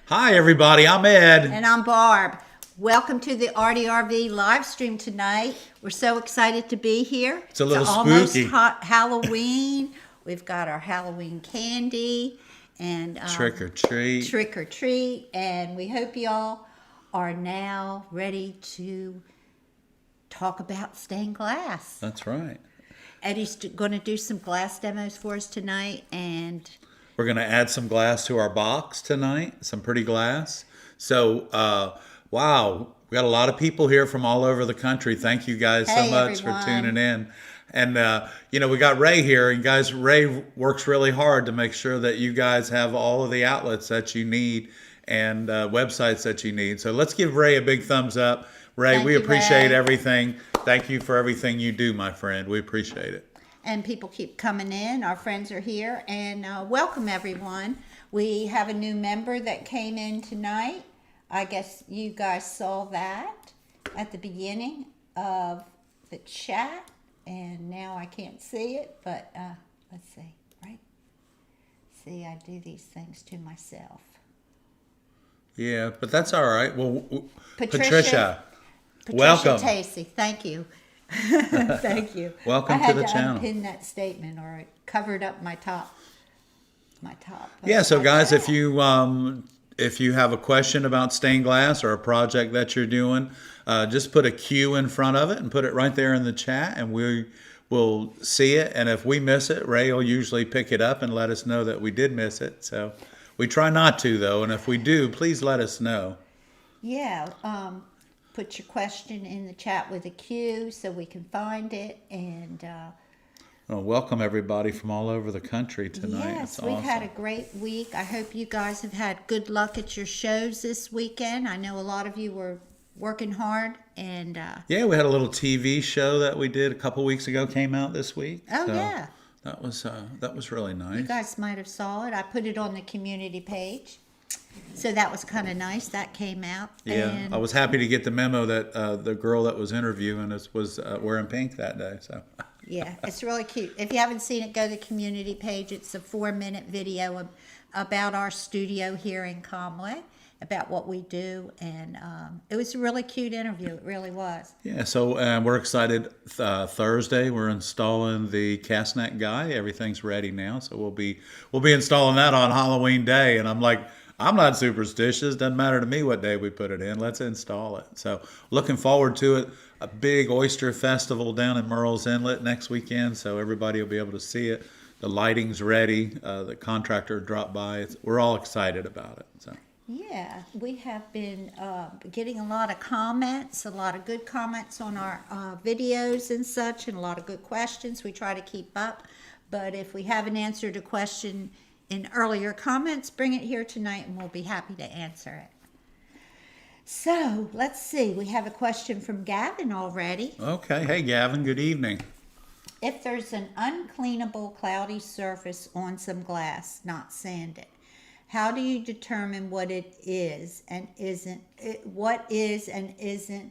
Hi, everybody. I'm Ed. And I'm Barb. Welcome to the ARTyRV live stream tonight. We're so excited to be here. It's a little almost spooky. Halloween. We've got our Halloween candy and Trick or treat. trick or treat. And we hope y'all are now ready to talk about stained glass. That's right. Eddie's going to do some glass demos for us tonight, and We're going to add some glass to our box tonight, some pretty glass. So, wow, we got a lot of people here from all over the country. Thank you guys so Hey, much everyone. for tuning in. And, we got Ray here. And, guys, Ray works really hard to make sure that you guys have all of the outlets that you need and websites that you need. So let's give Ray a big thumbs up. Ray, Thank we you, appreciate Ray. everything. Thank you for everything you do, my friend. We appreciate it. And people keep coming in. Our friends are here. And welcome, everyone. We have a new member that came in tonight. I guess you guys saw that at the beginning of the chat. And now I can't see it, but let's see, right? See, I do these things to myself. Yeah, but that's all right. Well, Patricia welcome. Tacey, thank you. Thank you. Welcome I had to the channel. unpin that statement, or it covered up my top. Yeah, so guys, Yeah. if you have a question about stained glass or a project that you're doing, just put a Q in front of it and put it right there in the chat, and we will see it. And if we miss it, Ray will usually pick it up and let us know that we did miss it. So we try not to, though, and if we do, please let us know. Yeah, put your question in the chat with a Q so we can find it. And Well, welcome everybody from all over the country tonight. yes, It's we've awesome. had a great week. I hope you guys have had good luck at your shows this weekend. I know a lot of you were working hard, and Yeah, we had a little TV show that we did a couple weeks ago, came out this week. oh So yeah, that was really nice. you guys might have saw it. I put it on the community page, so that was kind of nice. That came out. Yeah, and I was happy to get the memo that the girl that was interviewing us was wearing pink that day. So yeah, it's really cute. If you haven't seen it, go to the community page. It's a 4-minute video about our studio here in Conway, about what we do, and it was a really cute interview. It really was. yeah, so we're excited. Thursday we're installing the Castnet guy. Everything's ready now, so we'll be installing that on Halloween day. And I'm like, I'm not superstitious. Doesn't matter to me what day we put it in. Let's install it. So looking forward to it. A big oyster festival down in Merle's Inlet next weekend, so everybody will be able to see it. The lighting's ready. The contractor dropped by. We're all excited about it. So. Yeah, we have been getting a lot of comments, a lot of good comments on our videos and such, and a lot of good questions. We try to keep up, but if we haven't answered a question in earlier comments, bring it here tonight and we'll be happy to answer it. So, let's see. We have a question from Gavin already. Okay. Hey, Gavin. Good evening. If there's an uncleanable cloudy surface on some glass, not sanded, how do you determine what it is and isn't? What is and isn't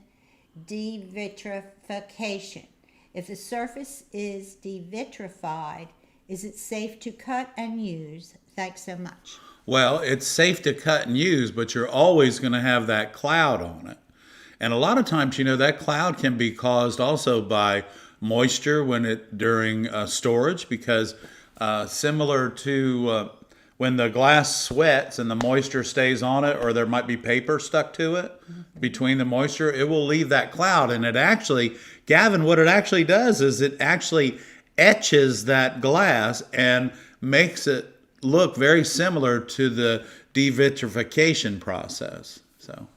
devitrification? If the surface is devitrified, is it safe to cut and use? Thanks so much. Well, it's safe to cut and use, but you're always going to have that cloud on it. And a lot of times, that cloud can be caused also by moisture during storage, because similar to when the glass sweats and the moisture stays on it, or there might be paper stuck to it between the moisture, it will leave that cloud. And it actually, Gavin, what it actually does is it actually etches that glass and makes it look very similar to the devitrification process. So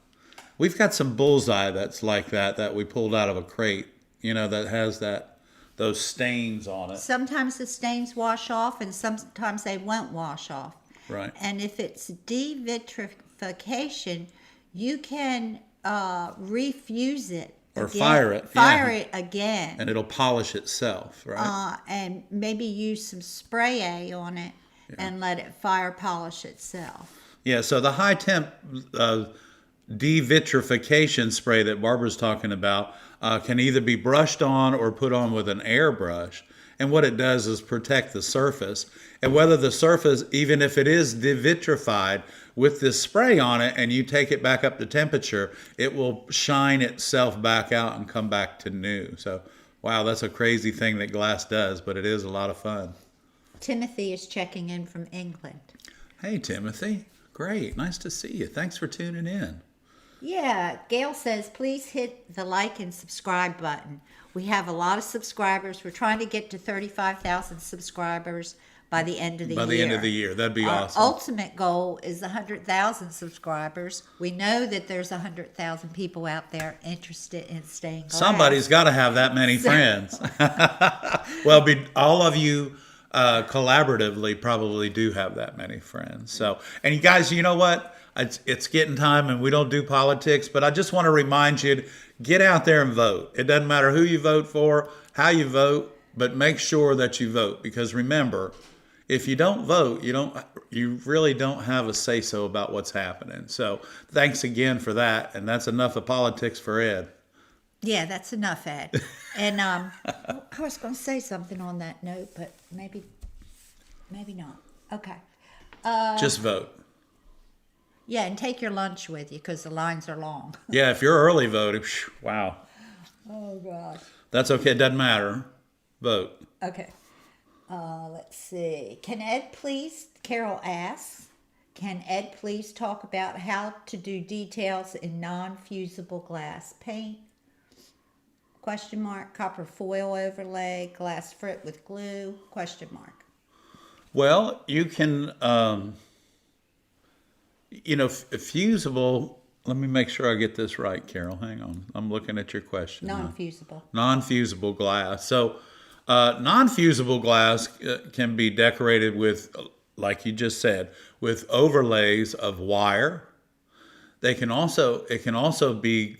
we've got some bullseye that's like that we pulled out of a crate, that has those stains on it. Sometimes the stains wash off and sometimes they won't wash off. Right. And if it's devitrification, you can refuse it. Or again. fire it. Fire yeah. it again. And it'll polish itself, right? And maybe use some spray A on it and let it fire polish itself. Yeah, so the high temp devitrification spray that Barbara's talking about can either be brushed on or put on with an airbrush. And what it does is protect the surface. And whether the surface, even if it is devitrified, with this spray on it and you take it back up to temperature, it will shine itself back out and come back to new. So, wow, that's a crazy thing that glass does, but it is a lot of fun. Timothy is checking in from England. Hey, Timothy. Great. Nice to see you. Thanks for tuning in. Yeah, Gail says, please hit the like and subscribe button. We have a lot of subscribers. We're trying to get to 35,000 subscribers by the end of the year. By the end of the year. That'd be awesome. Our ultimate goal is 100,000 subscribers. We know that there's 100,000 people out there interested in staying glass. Somebody's got to have that many friends. Well, all of you collaboratively probably do have that many friends. So, and you guys, you know what? It's getting time, and we don't do politics, but I just want to remind you to get out there and vote. It doesn't matter who you vote for, how you vote, but make sure that you vote, because remember, if you don't vote, you really don't have a say-so about what's happening. So thanks again for that, and that's enough of politics for Ed. Yeah, that's enough, Ed. And I was going to say something on that note, but maybe not. Okay. Just vote. Yeah, and take your lunch with you because the lines are long. Yeah, if you're early voting, wow. Oh, gosh. That's okay. It doesn't matter. Vote. Okay. Let's see. Can Ed please, Carol asks, can Ed please talk about how to do details in non-fusible glass paint? Question mark. Copper foil overlay, glass frit with glue, question mark. Well, you can, fusible, let me make sure I get this right, Carol. Hang on. I'm looking at your question. Non-fusible. Non-fusible glass. So, non-fusible glass can be decorated with, like you just said, with overlays of wire. It can also be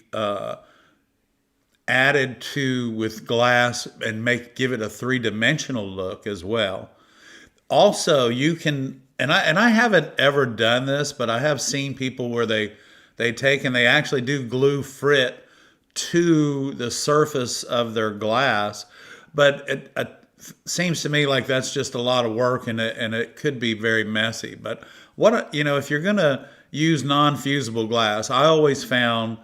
added to with glass and give it a three-dimensional look as well. Also, you can, and I haven't ever done this, but I have seen people where they take and they actually do glue frit to the surface of their glass, but it seems to me like that's just a lot of work, and it could be very messy. But if you're gonna use non-fusible glass, I always found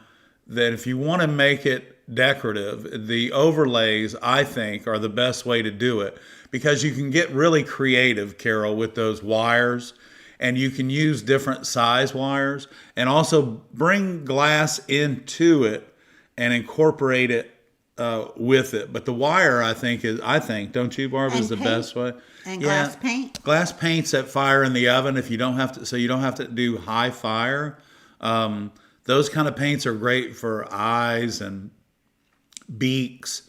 that if you want to make it decorative, the overlays, I think, are the best way to do it, because you can get really creative, Carol, with those wires, and you can use different size wires and also bring glass into it and incorporate it with it. But the wire, I think, don't you, Barb, is the best way. And glass paint. Glass paint's that fire in the oven if you don't have to, so you don't have to do high fire. Those kind of paints are great for eyes and beaks,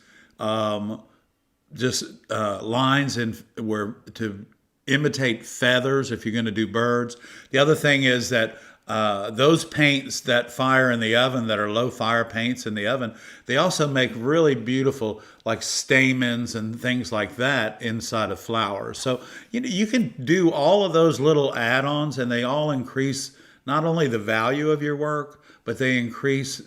just lines where to imitate feathers if you're going to do birds. The other thing is that those paints that fire in the oven, that are low fire paints in the oven, they also make really beautiful like stamens and things like that inside of flowers. So you can do all of those little add-ons, and they all increase not only the value of your work, but they increase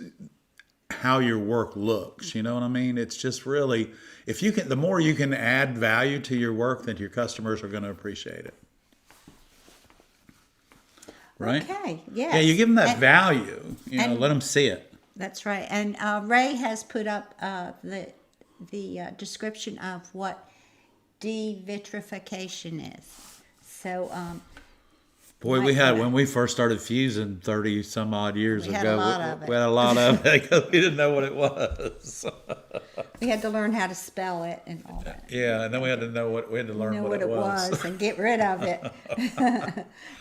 how your work looks. You know what I mean? It's just really, the more you can add value to your work, then your customers are going to appreciate it. Right? Okay, yes. Yeah, you give them that value. Let them see it. That's right. And Ray has put up the description of what devitrification is. So, boy, when we first started fusing 30 some odd years ago, we had a lot of it because we didn't know what it was. We had to learn how to spell it and all that. Yeah, and then we had to learn what it was and get rid of it.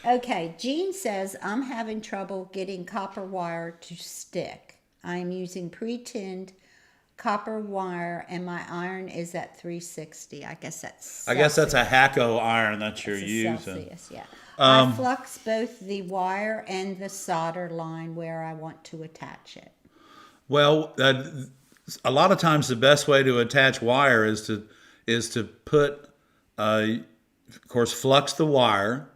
Okay, Jean says, I'm having trouble getting copper wire to stick. I am using pre-tinned copper wire, and my iron is at 360. I guess that's a Hacko iron that you're using. Celsius, yeah. I flux both the wire and the solder line where I want to attach it. Well, a lot of times the best way to attach wire is to put, of course, flux the wire,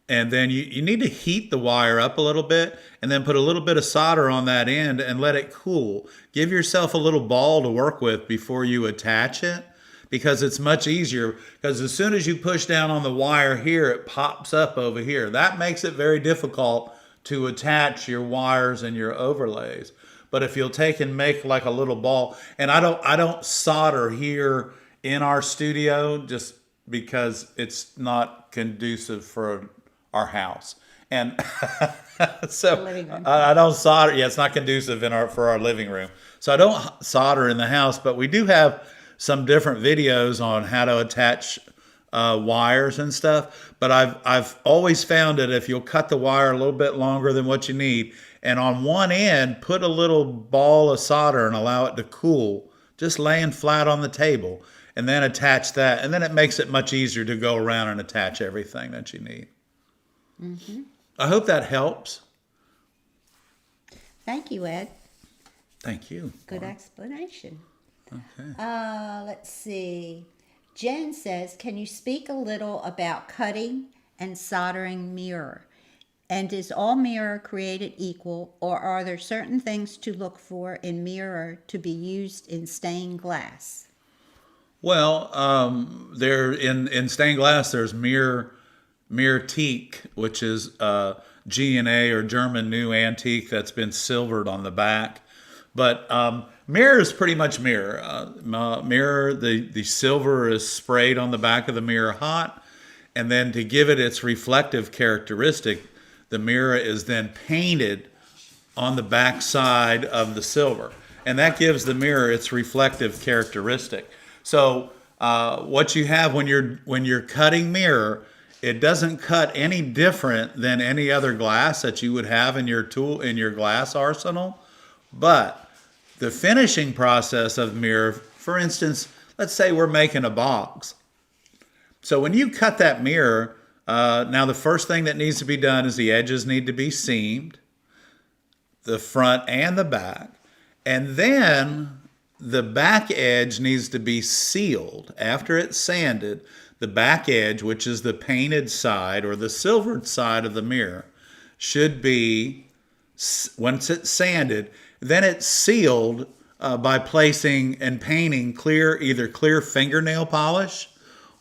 and then you need to heat the wire up a little bit, and then put a little bit of solder on that end and let it cool. Give yourself a little ball to work with before you attach it, because it's much easier, because as soon as you push down on the wire here, it pops up over here. That makes it very difficult to attach your wires and your overlays. But if you'll take and make like a little ball, and I don't solder here in our studio just because it's not conducive for our house. And so I don't solder. Yeah, it's not conducive for our living room. So I don't solder in the house, but we do have some different videos on how to attach wires and stuff. But I've always found that if you'll cut the wire a little bit longer than what you need, and on one end put a little ball of solder and allow it to cool, just laying flat on the table, and then attach that, and then it makes it much easier to go around and attach everything that you need. Mm-hmm. I hope that helps. Thank you, Ed. Thank you. Good explanation. Okay. Let's see. Jen says, can you speak a little about cutting and soldering mirror? And is all mirror created equal, or are there certain things to look for in mirror to be used in stained glass? Well, there in stained glass, there's mirror teak, which is G&A or German new antique that's been silvered on the back. But mirror is pretty much mirror. Mirror, the silver is sprayed on the back of the mirror hot, and then to give it its reflective characteristic, the mirror is then painted on the back side of the silver, and that gives the mirror its reflective characteristic. So what you have when you're cutting mirror, it doesn't cut any different than any other glass that you would have in your glass arsenal. But the finishing process of mirror, for instance, let's say we're making a box. So when you cut that mirror, now the first thing that needs to be done is the edges need to be seamed, the front and the back, and then the back edge needs to be sealed. After it's sanded, the back edge, which is the painted side or the silvered side of the mirror, should be, once it's sanded, then it's sealed by placing and painting either clear fingernail polish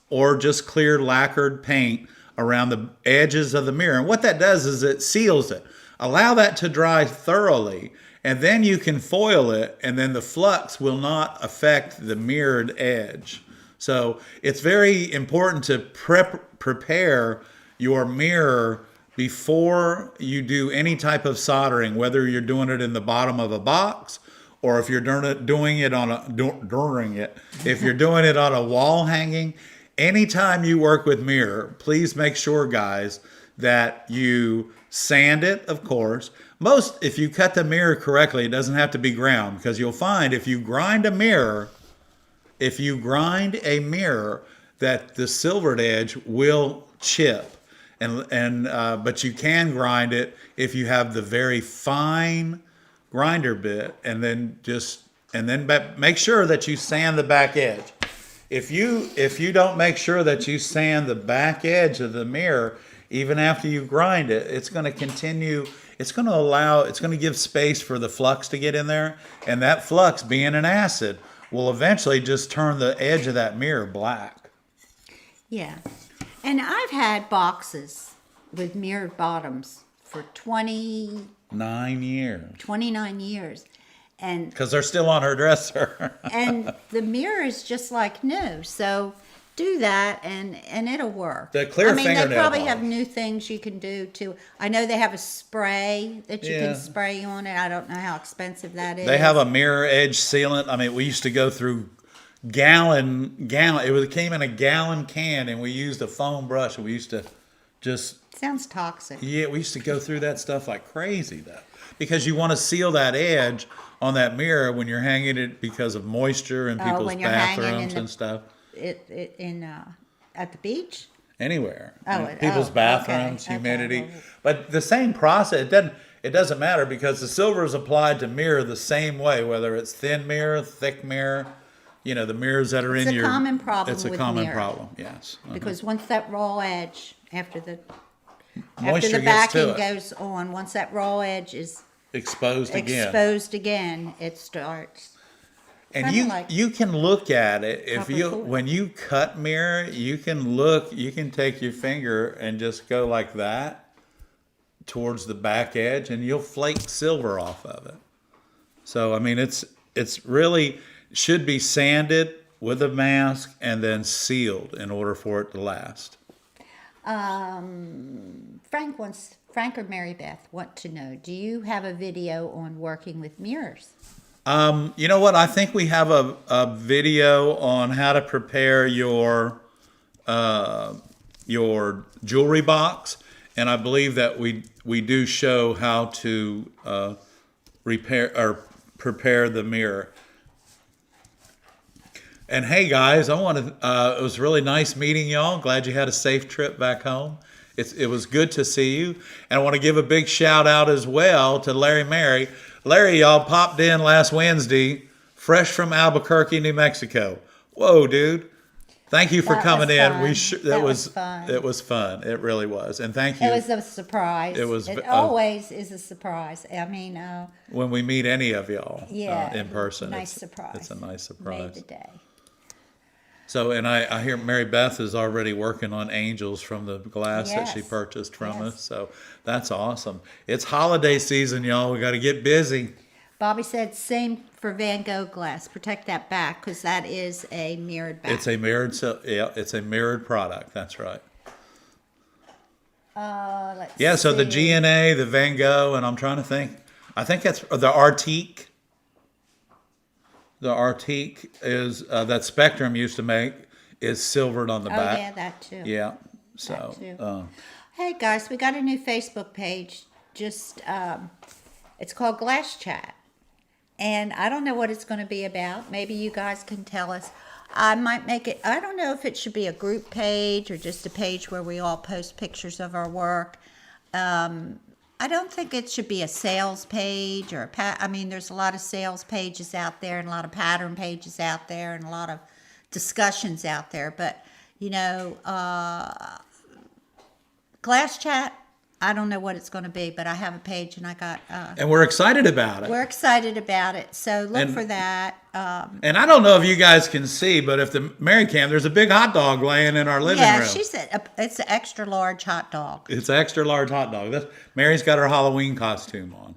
or just clear lacquered paint around the edges of the mirror. And what that does is it seals it. Allow that to dry thoroughly, and then you can foil it, and then the flux will not affect the mirrored edge. So it's very important to prepare your mirror before you do any type of soldering, whether you're doing it in the bottom of a box or if you're doing it on a wall hanging. Anytime you work with mirror, please make sure, guys, that you sand it, of course. If you cut the mirror correctly, it doesn't have to be ground, because you'll find if you grind a mirror, that the silvered edge will chip. But you can grind it if you have the very fine grinder bit, and then make sure that you sand the back edge. If you don't make sure that you sand the back edge of the mirror, even after you grind it, it's going to continue. It's going to give space for the flux to get in there, and that flux, being an acid, will eventually just turn the edge of that mirror black. Yeah. And I've had boxes with mirrored bottoms for 29 years. And because they're still on her dresser. And the mirror is just like new. So do that and it'll work. The clear fingernail they probably polish. have new things you can do too. I know they have a spray that you can spray on it. I don't know how expensive that is. They have a mirror edge sealant. I mean, we used to go through gallon. It came in a gallon can, and we used a foam brush. And we used to just sounds toxic. Yeah, we used to go through that stuff like crazy, though, because you want to seal that edge on that mirror when you're hanging it because of moisture in people's bathrooms and stuff. At the beach? Anywhere. People's bathrooms, humidity. Okay. But the same process, it doesn't matter, because the silver is applied to mirror the same way, whether it's thin mirror, thick mirror, the mirrors that are It's a common problem It's a with common mirror. problem, yes. Because once that raw edge, after the Moisture backing goes on, once that raw edge is exposed again, it starts. And Kinda like you can look at it if copper you foil. when you cut mirror, you can take your finger and just go like that towards the back edge, and you'll flake silver off of it. So I mean, it's really should be sanded with a mask and then sealed in order for it to last. Frank or Mary Beth want to know, do you have a video on working with mirrors? You know what? I think we have a video on how to prepare your jewelry box, and I believe that we do show how to repair or prepare the mirror. And hey guys, I want to. It was really nice meeting y'all. Glad you had a safe trip back home. It was good to see you, and I want to give a big shout out as well to Larry Mary. Larry, y'all popped in last Wednesday, fresh from Albuquerque, New Mexico. Whoa, dude! Thank you for That coming was in. fun. That was fun. It was fun. It really was, and thank you. It was a surprise. It always is a surprise. I mean, when we meet any of y'all yeah, in person. nice surprise. It's a nice surprise. Made the day. So, and I hear Mary Beth is already working on angels from the glass that she Yes. purchased from Yes. us. So that's awesome. It's holiday season, y'all. We got to get busy. Bobby said, same for Van Gogh glass. Protect that back because that is a mirrored back. It's a mirrored, it's a mirrored product. That's right. Let's So the see. GNA, the Van Gogh, and I'm trying to think. I think that's the ARTyRV. The ARTyRV is that Spectrum used to make is silvered on the Oh, back. yeah, that too. Yeah. So, That too. Hey, guys, we got a new Facebook page. Just, it's called Glass Chat. And I don't know what it's going to be about. Maybe you guys can tell us. I might make it, I don't know if it should be a group page or just a page where we all post pictures of our work. I don't think it should be a sales page or I mean, there's a lot of sales pages out there and a lot of pattern pages out there and a lot of discussions out there. But, you know, Glass Chat, I don't know what it's going to be, but I have a page and I got... and we're excited about it. we're excited about it, so look And- for that. And I don't know if you guys can see, but if the Mary Cam, there's a big hot dog laying in our living Yeah, room. she said it's an extra large hot dog. It's an extra large hot dog. Mary's got her Halloween costume on.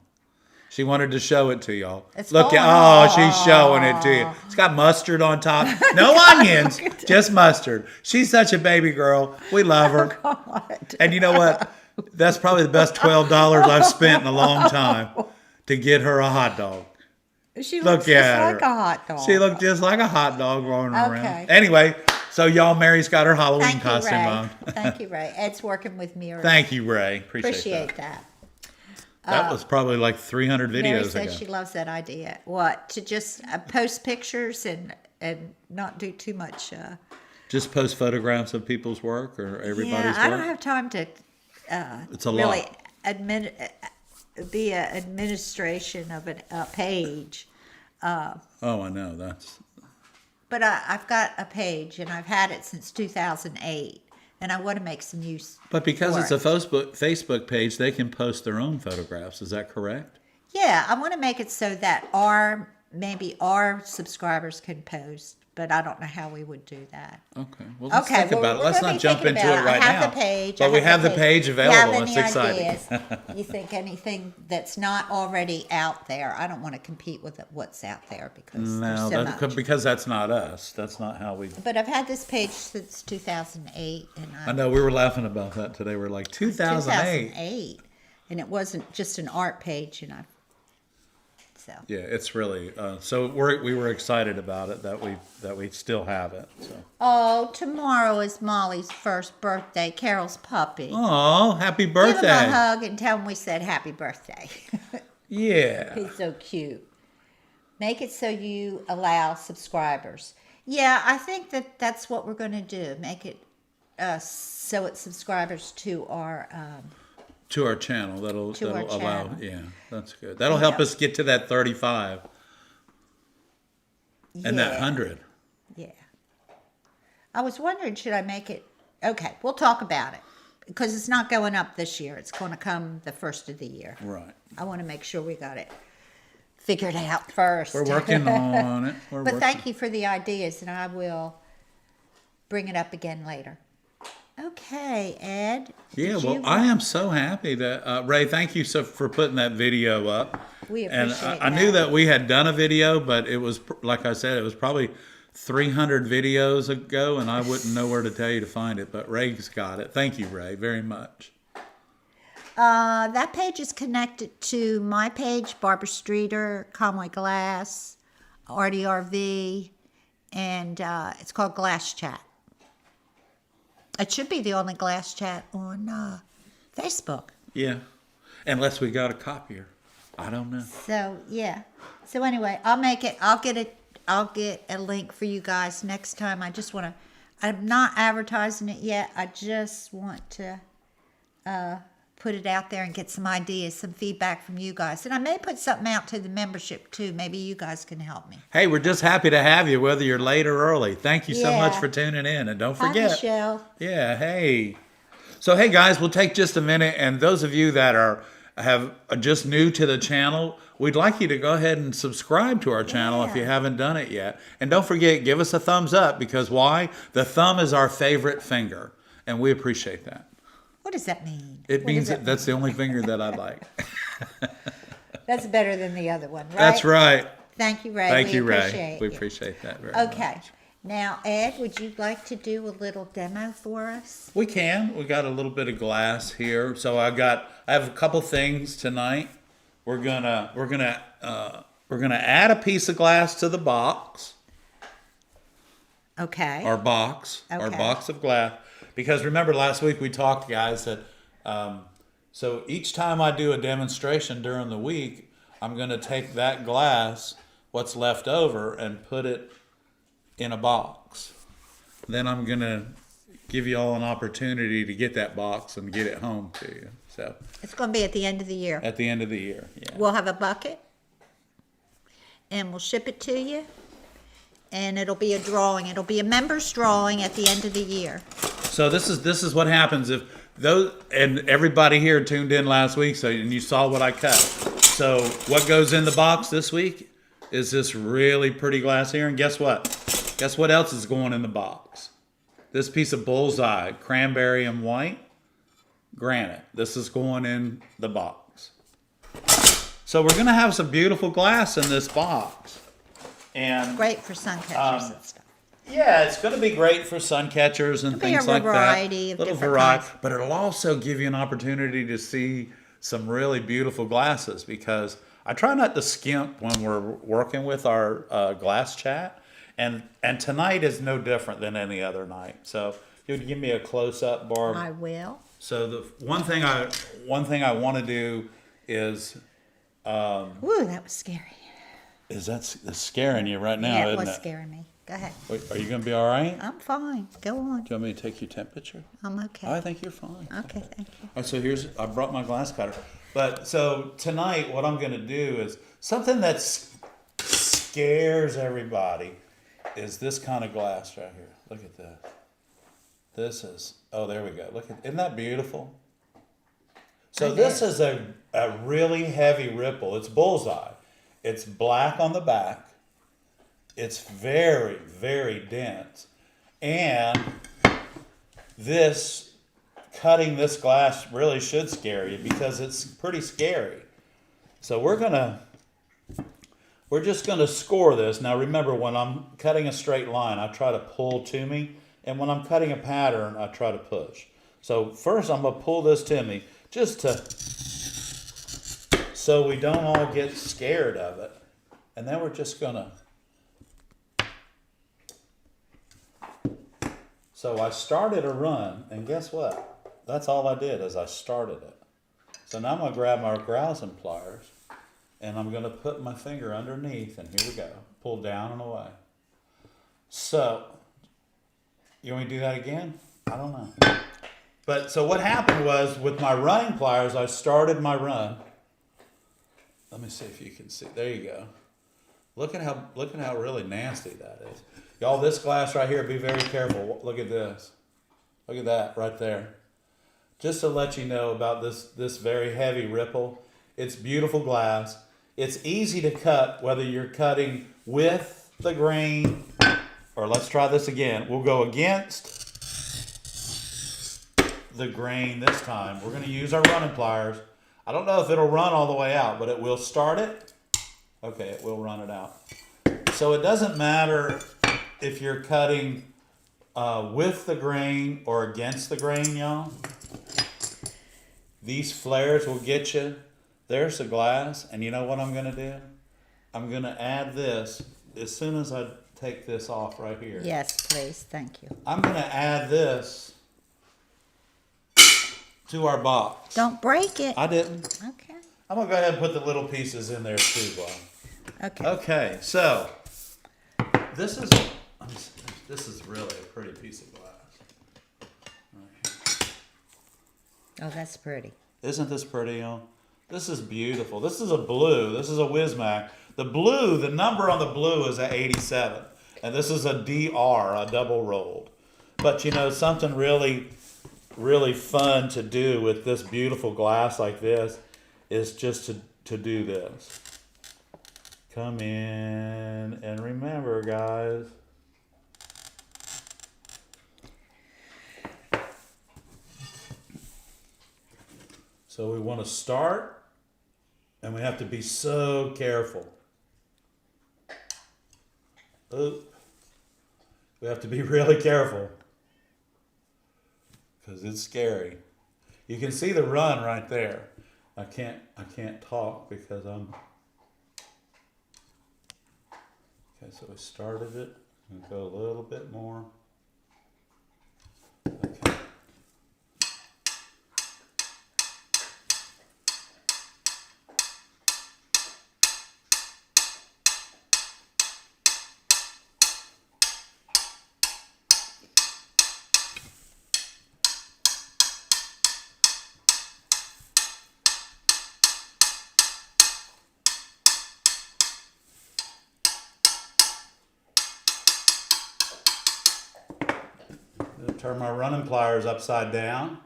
She wanted to show it to y'all. It's Look at she's showing it to you. It's got mustard on top. No onions, just mustard. She's such a baby girl. We love her. God. And you know what? That's probably the best $12 I've spent in a long time to get her a hot dog. She Look looks just at like her. a hot dog. She looked just like a hot dog rolling Okay. around. Anyway, so y'all, Mary's got her Halloween Thank you, costume Ray. on. Thank you, Ray. Ed's working with me. Thank you, Ray. Appreciate that. That was probably like 300 Mary videos said ago. she loves that idea. What? To just post pictures and not do too much. Just post photographs of people's work or everybody's Yeah, work. I don't have time to It's a really lot. be an administration of a page. Oh, I know. But I've got a page, and I've had it since 2008, and I want to make some use. But because for it's a it. Facebook page, they can post their own photographs. Is that correct? Yeah, I want to make it so that maybe our subscribers can post, but I don't know how we would do that. Okay. Well, let's Okay, think well, about it. we're Let's gonna not be jump thinking into it about right I have now. the page. But we have the page You available. have It's any exciting. ideas? You think anything that's not already out there? I don't want to compete with what's out there because No, there's so much. because that's not us. That's not how we. But I've had this page since 2008, and I know we were laughing about that today. We're like 2008. 2008, and it wasn't just an art page, and so. Yeah, it's really. So we were excited about it that we still have it. So. Oh, tomorrow is Molly's first birthday, Carol's puppy. Oh, happy Give birthday! him a hug and tell him we said happy birthday. Yeah. He's so cute. Make it so you allow subscribers. Yeah, I think that's what we're going to do. Make it so it's subscribers to our channel. That'll our allow. channel. Yeah, that's good. That'll help Yeah. us get to that 35 and that Yeah. 100. Yeah. I was wondering, should I make it? Okay, we'll talk about it because it's not going up this year. It's going to come the first of the year. Right. I want to make sure we got it figure it out first. We're working on it. But thank you for the ideas, and I will bring it up again later. Okay, Ed. Yeah, well, I am so happy that, Ray, thank you for putting that video up. We appreciate And I knew that we had done a video, but it was, like I said, it was probably 300 videos ago, and I wouldn't know where to tell you to find it, but Ray's got it. Thank you, Ray, very much. That page is connected to my page, Barbara Streeter, Conway Glass, ARTyRV, and it's called Glass Chat. It should be the only Glass Chat on Facebook. Yeah, unless we got a copier. I don't know. So, yeah. So anyway, I'll make it. I'll get a link for you guys next time. I just want to, I'm not advertising it yet. I just want to put it out there and get some ideas, some feedback from you guys. And I may put something out to the membership too. Maybe you guys can help me. Hey, we're just happy to have you, whether you're late or early. Thank you so much Yeah. for tuning in. And don't Hi, forget. Michelle. Yeah, hey. So, hey, guys, we'll take just a minute. And those of you that are just new to the channel, we'd like you to go ahead and subscribe to our channel if you haven't done it yet. And don't forget, give us a thumbs up, because why? The thumb is our favorite finger, and we appreciate that. What does that mean? It What means does that that's the only finger that I like. That's better than the other one, right? That's right. Thank you, Ray. Thank you, Ray. Appreciate We you. appreciate that very Okay. much. Now, Ed, would you like to do a little demo for us? We can. We got a little bit of glass here. So I have a couple things tonight. We're gonna add a piece of glass to the box. Okay. Our box Okay. of glass. Because remember last week we talked, guys, that so each time I do a demonstration during the week, I'm going to take that glass, what's left over, and put it in a box. Then I'm going to give you all an opportunity to get that box and get it home to you. So It's going to be at the end of the year. at the end of the year, yeah. We'll have a bucket, and we'll ship it to you, and it'll be a drawing. It'll be a member's drawing at the end of the year. So this is what happens if those, and everybody here tuned in last week, so and you saw what I cut. So what goes in the box this week is this really pretty glass here, and guess what? Guess what else is going in the box? This piece of bullseye, cranberry and white granite. This is going in the box. So we're gonna have some beautiful glass in this box. And Great for sun catchers and stuff. yeah, it's going to be great for sun catchers and It'll be things a like variety that. of Little different variety, kinds. but it'll also give you an opportunity to see some really beautiful glasses, because I try not to skimp when we're working with our glass chat, and tonight is no different than any other night. So you would give me a close up, Barb. I will. So the one thing I want to do is Ooh, that was scary. that's scaring you right now, Yeah, it isn't was it? scaring me. Go ahead. Wait, are you going to be all right? I'm fine. Go on. Do you want me to take your temperature? I'm okay. I think you're fine. Okay, thank you. All right, so I brought my glass cutter. But so tonight, what I'm going to do is something that scares everybody is this kind of glass right here. Look at this. This is, oh, there we go. Isn't that beautiful? So this is a really heavy ripple. It's bullseye. It's black on the back. It's very, very dense. And cutting this glass really should scare you, because it's pretty scary. So we're just gonna score this. Now remember, when I'm cutting a straight line, I try to pull to me. And when I'm cutting a pattern, I try to push. So first I'm gonna pull this to me, so we don't all get scared of it. And then we're just gonna, so I started a run, and guess what? That's all I did, is I started it. So now I'm gonna grab my grousing pliers, and I'm gonna put my finger underneath, and here we go. Pull down and away. So, you want me to do that again? I don't know. But so what happened was, with my running pliers, I started my run. Let me see if you can see. There you go. Look at how really nasty that is. Y'all, this glass right here, be very careful. Look at this. Look at that right there. Just to let you know about this very heavy ripple. It's beautiful glass. It's easy to cut whether you're cutting with the grain, or let's try this again. We'll go against the grain this time. We're going to use our running pliers. I don't know if it'll run all the way out, but it will start it. Okay, it will run it out. So it doesn't matter if you're cutting with the grain or against the grain, y'all. These flares will get you. There's the glass, and you know what I'm going to do? I'm going to add this as soon as I take this off right here. Yes, please. Thank you. I'm going to add this to our box. Don't break it. I didn't. Okay. I'm going to go ahead and put the little pieces in there too, Bob. Okay. Okay, so this is really a pretty piece of glass. Right here. Oh, that's pretty. Isn't this pretty, y'all? This is beautiful. This is a blue. This is a Wismac. The blue, the number on the blue is at 87. And this is a DR, a double rolled. But you know, something really, really fun to do with this beautiful glass like this is just to do this. Come in and remember, guys. So we want to start, and we have to be so careful. Oop. We have to be really careful because it's scary. You can see the run right there. I can't talk because I'm. Okay, so we started it. We'll go a little bit more. Okay. Turn my running pliers upside down.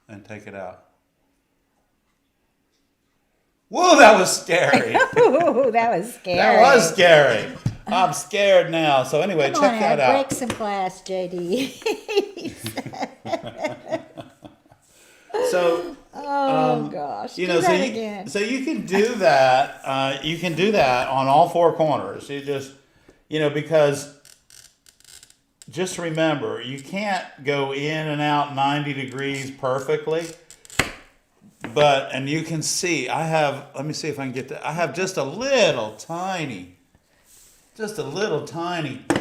And take it out. Whoa, that was scary. Ooh, that was scary. That was scary. I'm scared now. So anyway, Come check on, that out. break some glass, JD. So, Gosh. you Do know, that again. so you can do that. You can do that on all four corners. You just, you know, because just remember, you can't go in and out 90 degrees perfectly. But, and you can see, I have, let me see if I can get that. I have just a little tiny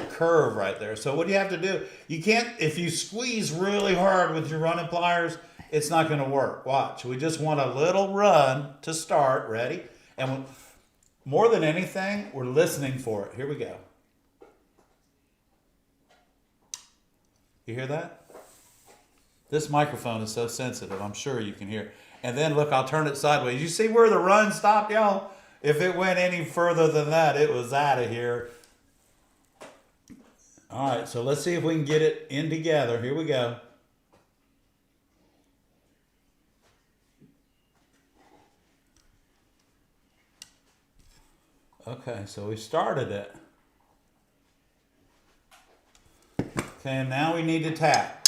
curve right there. So what do you have to do? You can't, if you squeeze really hard with your running pliers, it's not going to work. Watch. We just want a little run to start. Ready? And more than anything, we're listening for it. Here we go. You hear that? This microphone is so sensitive. I'm sure you can hear. And then look, I'll turn it sideways. You see where the run stopped, y'all? If it went any further than that, it was out of here. All right, so let's see if we can get it in together. Here we go. Okay, so we started it. Okay, and now we need to tap.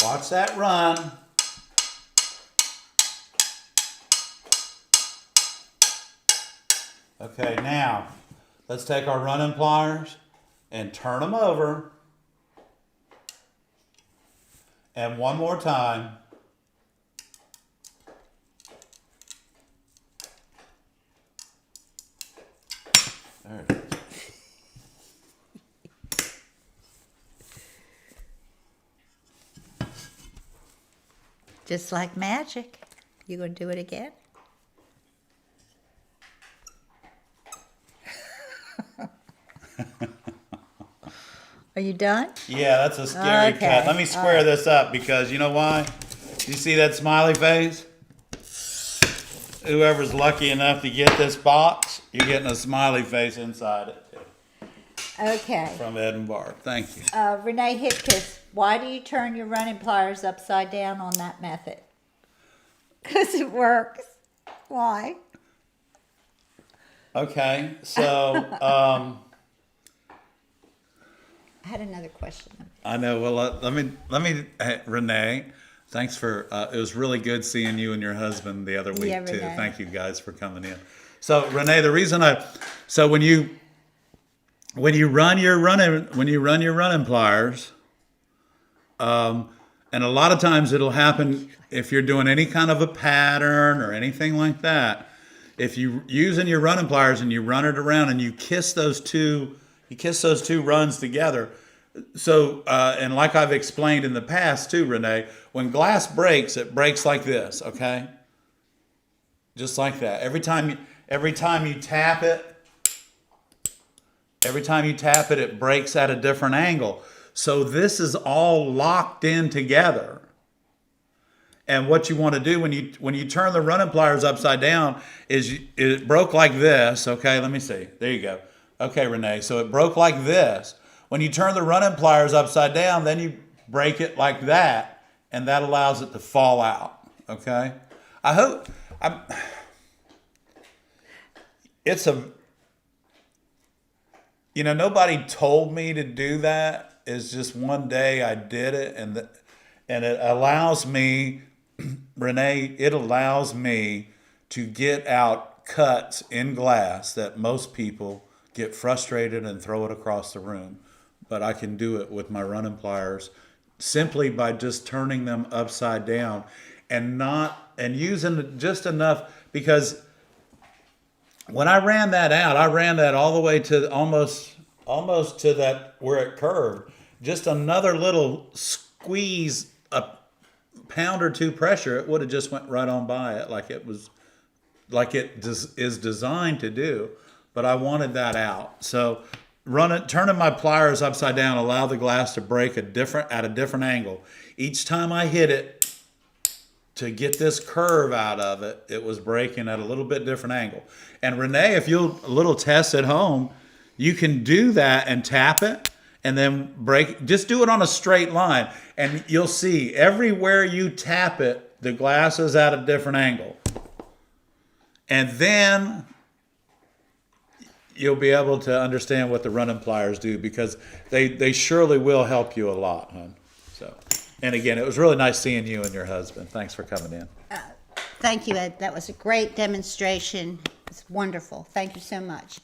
Watch that run. Okay, now let's take our running pliers and turn them over. And one more time. There it is. Just like magic. You gonna do it again? Are you done? Yeah, that's a scary cut. Let me square this up because you know why? You see that smiley face? Whoever's lucky enough to get this box, you're getting a smiley face inside it too. Okay. From Ed and Barb. Thank you. Renee Hipkiss, why do you turn your running pliers upside down on that method? Because it works. Why? Okay, so I had another question. I know. Well, let me, Renee. Thanks for. It was really good seeing you and your husband the other week too. Renee. Thank you guys for coming in. So Renee, the reason so when you run your running pliers, and a lot of times it'll happen if you're doing any kind of a pattern or anything like that. If you using your running pliers and you run it around and you kiss those two runs together. So, and like I've explained in the past too, Renee, when glass breaks, it breaks like this, okay? Just like that. Every time you tap it, it breaks at a different angle. So this is all locked in together. And what you want to do when you turn the running pliers upside down is it broke like this, okay? Let me see. There you go. Okay, Renee. So it broke like this. When you turn the running pliers upside down, then you break it like that, and that allows it to fall out, okay? Nobody told me to do that. It's just one day I did it, and it allows me, Renee, it allows me to get out cuts in glass that most people get frustrated and throw it across the room. But I can do it with my running pliers simply by just turning them upside down and using just enough, because when I ran that out, I ran that all the way to almost to that where it curved. Just another little squeeze, a pound or two pressure, it would have just went right on by it like it is designed to do. But I wanted that out. So turning my pliers upside down, allow the glass to break at a different angle. Each time I hit it to get this curve out of it, it was breaking at a little bit different angle. And Renee, if you'll a little test at home, you can do that and tap it and then break. Just do it on a straight line, and you'll see everywhere you tap it, the glass is at a different angle. And then you'll be able to understand what the running pliers do, because they surely will help you a lot, hon. So, and again, it was really nice seeing you and your husband. Thanks for coming in. Thank you, Ed. That was a great demonstration. It's wonderful. Thank you so much.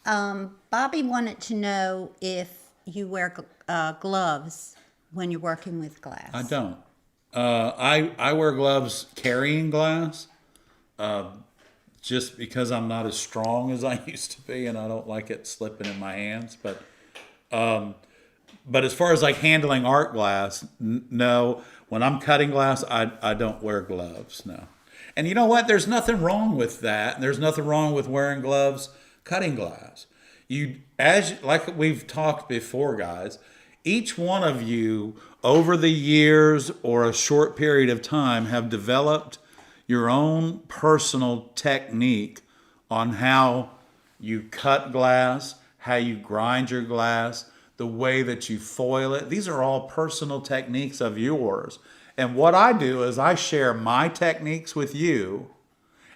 Bobby wanted to know if you wear gloves when you're working with glass. I don't. I wear gloves carrying glass. Just because I'm not as strong as I used to be, and I don't like it slipping in my hands. But as far as like handling art glass, no. When I'm cutting glass, I don't wear gloves, no. And you know what? There's nothing wrong with that. There's nothing wrong with wearing gloves cutting glass. Like we've talked before, guys, each one of you over the years or a short period of time have developed your own personal technique on how you cut glass, how you grind your glass, the way that you foil it. These are all personal techniques of yours. And what I do is I share my techniques with you,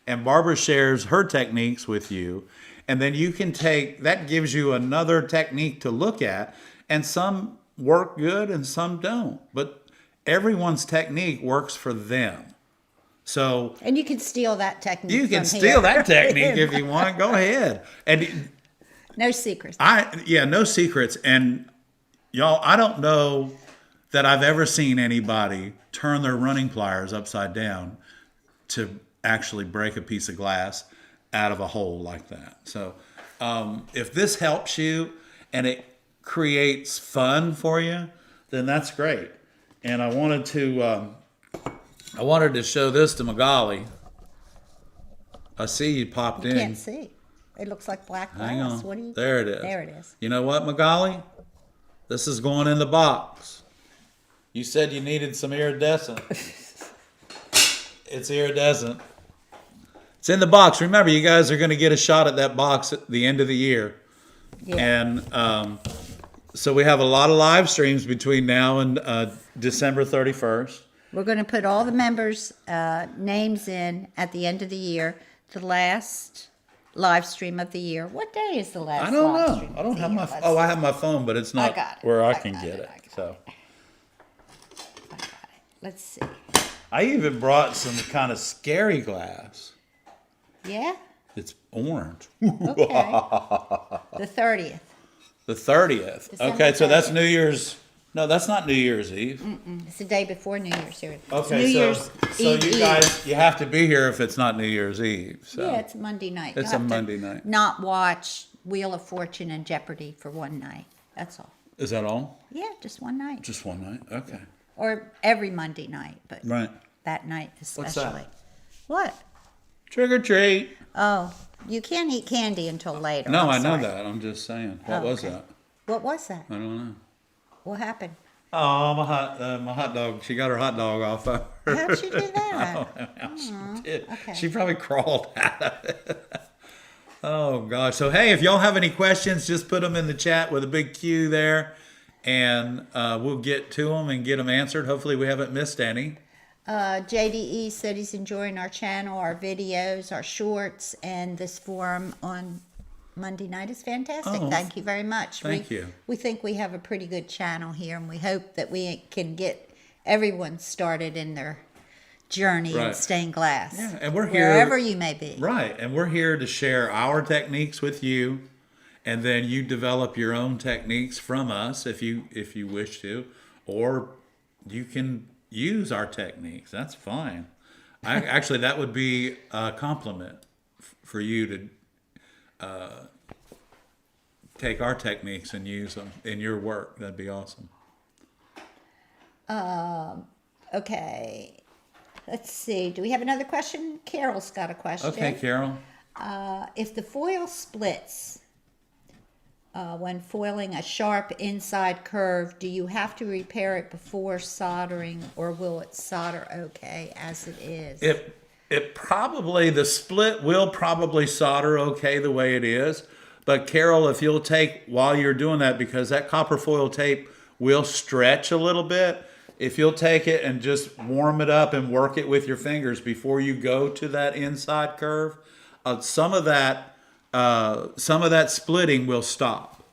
and Barbara shares her techniques with you. And then you can that gives you another technique to look at. And some work good and some don't. But everyone's technique works for them. So, and you can steal that technique. You can steal that technique if you want. Go ahead. And no secrets. No secrets. And y'all, I don't know that I've ever seen anybody turn their running pliers upside down to actually break a piece of glass out of a hole like that. So, if this helps you and it creates fun for you, then that's great. And I wanted to show this to Magali. I see you popped in. You can't see. It looks like black glass. Hang on. What do you? There it is. There it is. You know what, Magali? This is going in the box. You said you needed some iridescent. It's iridescent. It's in the box. Remember, you guys are going to get a shot at that box at the end of the year. Yeah. And so we have a lot of live streams between now and December 31st. We're going to put all the members' names in at the end of the year. The last live stream of the year. What day is the last? I don't live know. stream I don't of the have year? my. Oh, I have my phone, but it's not got it. where I I can got get it. it. I got So I got it. Let's see. I even brought some kind of scary glass. Yeah. It's orange. Okay. The 30th. The 30th. December Okay, so that's 30th. New Year's. No, that's not New Year's Eve. It's the day before New Year's Eve. It's Okay, New so Year's Eve you guys, you have to be here if it's not New Year's Eve. So. Yeah, it's a Monday night. It's You'll a have to Monday night. Not watch Wheel of Fortune and Jeopardy for one night. That's all. Is that all? Yeah, just one night. Just one night? Okay. Or every Monday night, but Right. that night What's especially. that? What? Trick or treat. Oh, you can't eat candy until later. No, I'm I know sorry. that. I'm just saying. What Oh, was okay. that? What was that? I don't know. What happened? Oh, my hot dog. She got her hot dog off of her. How'd she do that? I don't know how she did. okay. She probably crawled out of it. Oh, gosh. So, hey, if y'all have any questions, just put them in the chat with a big Q there, and we'll get to them and get them answered. Hopefully, we haven't missed any. JDE said he's enjoying our channel, our videos, our shorts, and this forum on Monday night is fantastic. Oh, Thank you very much. thank you. We think we have a pretty good channel here, and we hope that we can get everyone started in their journey in Right. stained glass. Yeah, and we're here- wherever you may be. Right, and we're here to share our techniques with you, and then you develop your own techniques from us if you wish to, or you can use our techniques. That's fine. Actually, that would be a compliment for you to take our techniques and use them in your work. That'd be awesome. Okay. Let's see. Do we have another question? Carol's got a question. Okay, Carol. If the foil splits when foiling a sharp inside curve, do you have to repair it before soldering, or will it solder okay as it is? It probably, the split will probably solder okay the way it is. But Carol, if you'll take, while you're doing that, because that copper foil tape will stretch a little bit, if you'll take it and just warm it up and work it with your fingers before you go to that inside curve, some of that splitting will stop,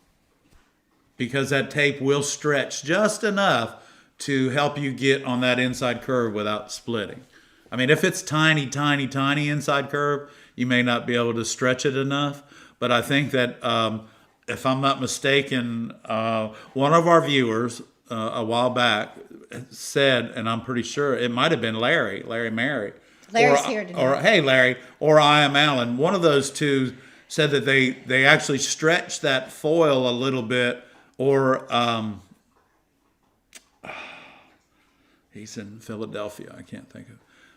because that tape will stretch just enough to help you get on that inside curve without splitting. I mean, if it's tiny, tiny, tiny inside curve, you may not be able to stretch it enough. But I think that, if I'm not mistaken, one of our viewers a while back said, and I'm pretty sure it might have been Larry Mary. Larry's here tonight. Or, hey, Larry, or I am Alan. One of those two said that they actually stretched that foil a little bit, or he's in Philadelphia. I can't think of.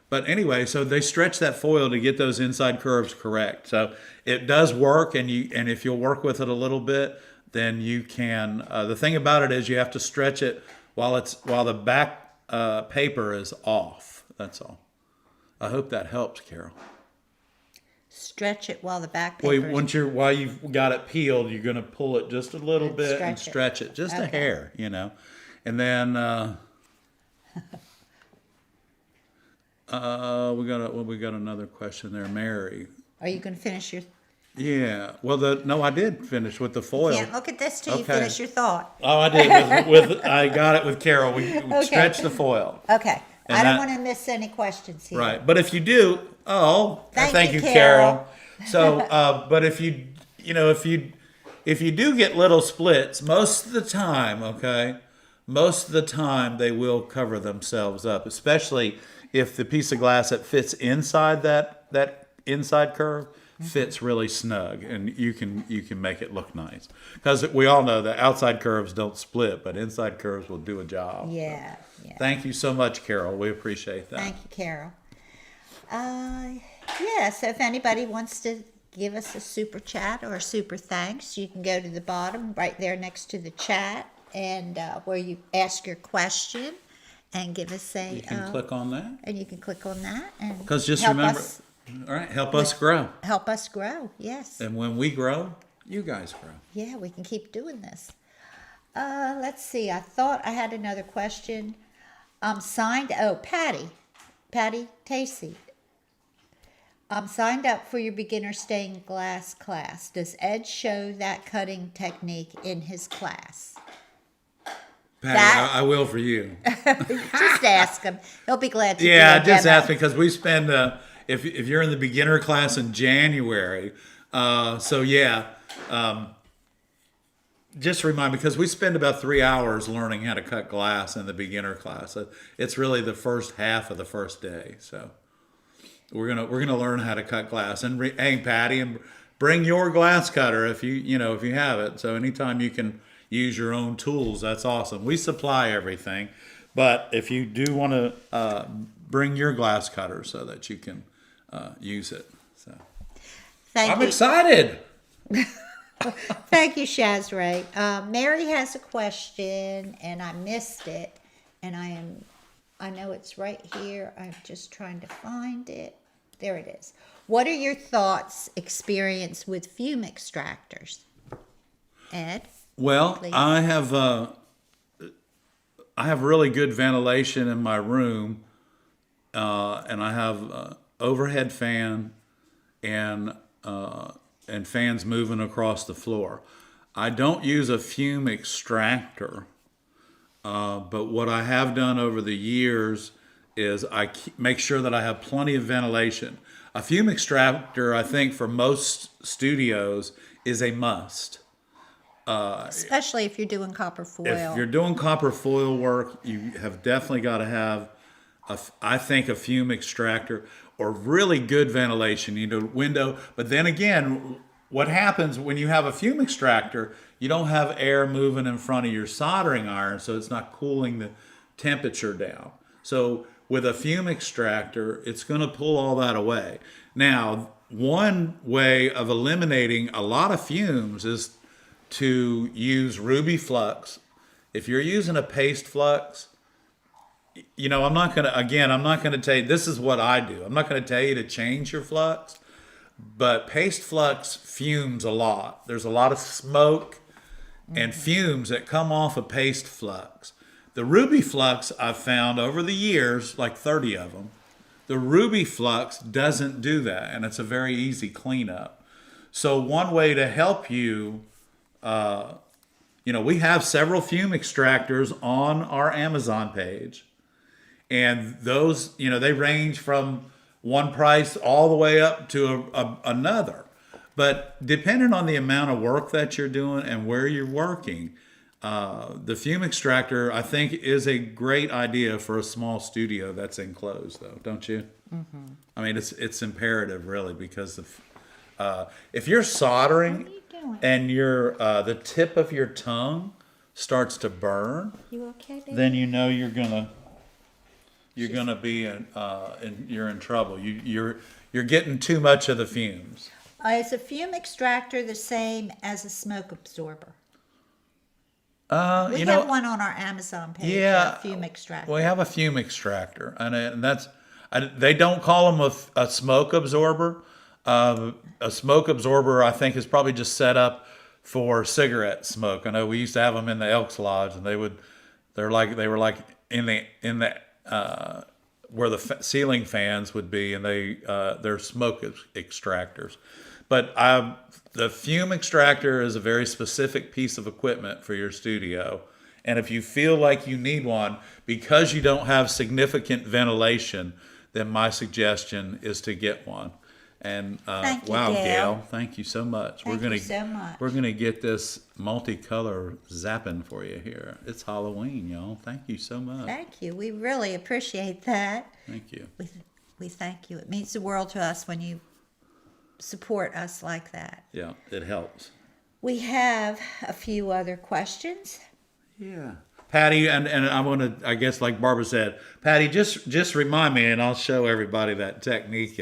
But anyway, so they stretch that foil to get those inside curves correct. So it does work, and if you'll work with it a little bit, then you can. The thing about it is you have to stretch it while the back paper is off. That's all. I hope that helps, Carol. Stretch it while the back paper. While you've got it peeled, you're going to pull it just a little bit and stretch it just a hair, and then. We got another question there, Mary. Are you going to finish your? Yeah. Well, no, I did finish with the foil. Can't look at this till you Okay. finish your thought. Oh, I did with I got it with Carol. We stretched the foil. Okay. And I don't that- want to miss any questions here. Right. But if you do, thank you, Carol. So, but if you do get little splits, most of the time they will cover themselves up, especially if the piece of glass that fits inside that inside curve fits really snug, and you can make it look nice. Because we all know that outside curves don't split, but inside curves will do a job. Yeah. Thank you so much, Carol. We appreciate that. Thank you, Carol. So if anybody wants to give us a super chat or a super thanks, you can go to the bottom right there next to the chat, and where you ask your question, and give us a. You can click on that. And you can click on that and Because just help remember, us, all right, help us grow. help us grow. Yes. And when we grow, you guys grow. Yeah, we can keep doing this. Let's see. I thought I had another question. Signed. Oh, Patty Tacey. I'm signed up for your beginner stained glass class. Does Ed show that cutting technique in his class? Patty, I will for you. Just ask him. He'll be glad to. Yeah, do a just demo. ask me because we spend if you're in the beginner class in January, so yeah, just remind me because we spend about 3 hours learning how to cut glass in the beginner class. It's really the first half of the first day, so we're gonna learn how to cut glass and hey Patty, and bring your glass cutter if you have it. So anytime you can use your own tools, that's awesome. We supply everything, but if you do want to bring your glass cutter so that you can use it. So I'm excited. Thank you, Shazray. Mary has a question, and I missed it, and I know it's right here. I'm just trying to find it. There it is. What are your thoughts, experience with fume extractors? Ed? Well, Please. I have really good ventilation in my room, and I have overhead fan and fans moving across the floor. I don't use a fume extractor, but what I have done over the years is make sure that I have plenty of ventilation. A fume extractor, I think, for most studios is a must. Especially if you're doing copper foil. If you're doing copper foil work, you have definitely got to have, I think, a fume extractor or really good ventilation. You know, window. But then again, what happens when you have a fume extractor? You don't have air moving in front of your soldering iron, so it's not cooling the temperature down. So with a fume extractor, it's going to pull all that away. Now, one way of eliminating a lot of fumes is to use ruby flux. If you're using a paste flux, I'm not going to tell you, this is what I do. I'm not going to tell you to change your flux, but paste flux fumes a lot. There's a lot of smoke and fumes that come off of paste flux. The ruby flux I've found over the years, like 30 of them, the ruby flux doesn't do that, and it's a very easy cleanup. So one way to help you, we have several fume extractors on our Amazon page, and those, they range from one price all the way up to another. But depending on the amount of work that you're doing and where you're working, the fume extractor, I think, is a great idea for a small studio that's enclosed, though, don't you? Mm-hmm. I mean, it's imperative, really, because if you're soldering and the tip of your tongue starts to burn, you okay, baby? then you're gonna be you're in trouble. You're getting too much of the fumes. Is a fume extractor the same as a smoke absorber? We have one on our Amazon page. Yeah, a fume extractor. We have a fume extractor, and they don't call them a smoke absorber. A smoke absorber, I think, is probably just set up for cigarette smoke. I know we used to have them in the Elks Lodge, and they were like in the where the ceiling fans would be, and they're smoke extractors. But the fume extractor is a very specific piece of equipment for your studio. And if you feel like you need one because you don't have significant ventilation, then my suggestion is to get one. And Thank you, wow, Gail. Gail, thank you so much. Thank you so much. We're gonna get this multicolor zapping for you here. It's Halloween, y'all. Thank you so much. Thank you. We really appreciate that. Thank you. We thank you. It means the world to us when you support us like that. Yeah, it helps. We have a few other questions. Yeah. Patty, and I want to, I guess, like Barbara said, Patty, just remind me, and I'll show everybody that technique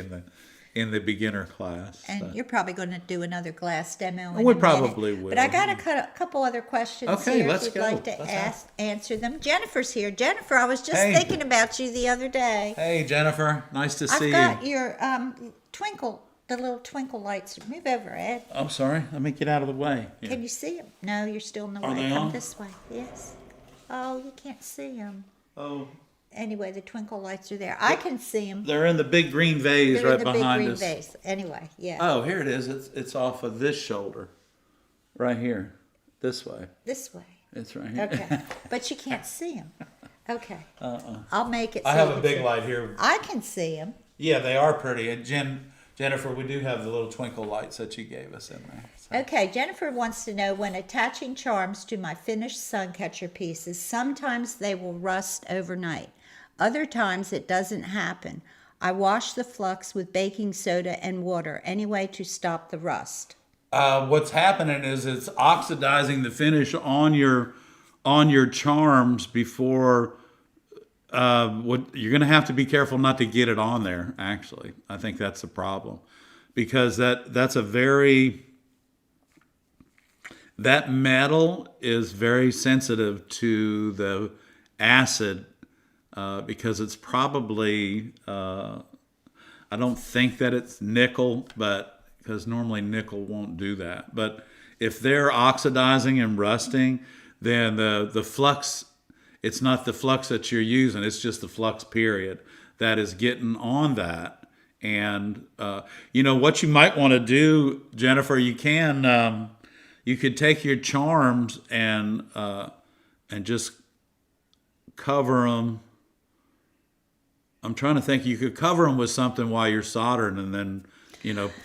in the beginner class. And So. you're probably going to do another glass demo in We a minute. probably will. But I got a couple other questions Okay, here let's if you'd go. like to Let's answer them. Jennifer's here. Jennifer, I was just Hey. thinking about you the other day. Hey, Jennifer. Nice to see I've got you. your the little twinkle lights. Move over, Ed. I'm sorry. Let me get out of the way. Yeah. Can you see them? No, you're still in the Are way. they Come on? this way. Yes. Oh, you can't see them. Oh, Anyway, the twinkle lights are there. I can see them. they're in the big green vase They're right in the big behind green us. vase. Anyway, yeah. Oh, here it is. It's off of this shoulder, right here, this way. This way. It's right here. Okay. But you can't see them. Okay. I'll make it. I so have you a can big see. light here. I can see them. Yeah, they are pretty. And Jennifer, we do have the little twinkle lights that you gave us in there. So. Okay, Jennifer wants to know, when attaching charms to my finished suncatcher pieces, sometimes they will rust overnight. Other times it doesn't happen. I wash the flux with baking soda and water. Any way to stop the rust? What's happening is it's oxidizing the finish on your charms before. What you're going to have to be careful not to get it on there. Actually, I think that's the problem, because that's a very that metal is very sensitive to the acid, because it's probably I don't think that it's nickel, but because normally nickel won't do that. But if they're oxidizing and rusting, then the flux, it's not the flux that you're using, it's just the flux period that is getting on that. And what you might want to do, Jennifer, you could take your charms and just cover them. I'm trying to think. You could cover them with something while you're soldering, and then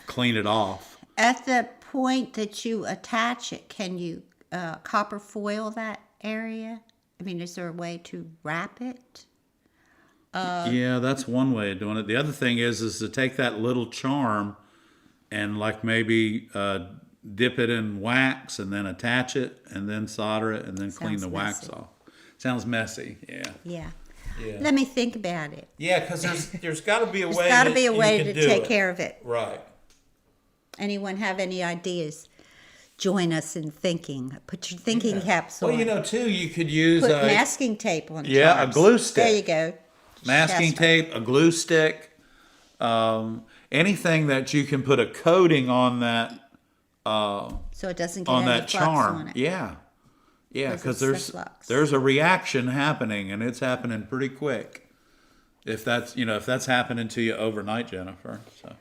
clean it off. At the point that you attach it, can you copper foil that area? I mean, is there a way to wrap it? Yeah, that's one way of doing it. The other thing is to take that little charm and maybe dip it in wax and then attach it and then solder it and then clean the wax off. Sounds messy. Yeah. Yeah. Yeah. Let me think about it. Yeah, because there's got to be a way. There's got to be a way to do take it. care of it. Right. Anyone have any ideas? Join us in thinking. Put your thinking caps on. Well, too, you could use Put masking tape on. Yeah, charms. a glue stick. There you go. Masking tape, a glue stick, anything that you can put a coating on that. So it doesn't get on any that flux charm. on it. Yeah, because it's the flux. there's a reaction happening, and it's happening pretty quick. If that's happening to you overnight, Jennifer. So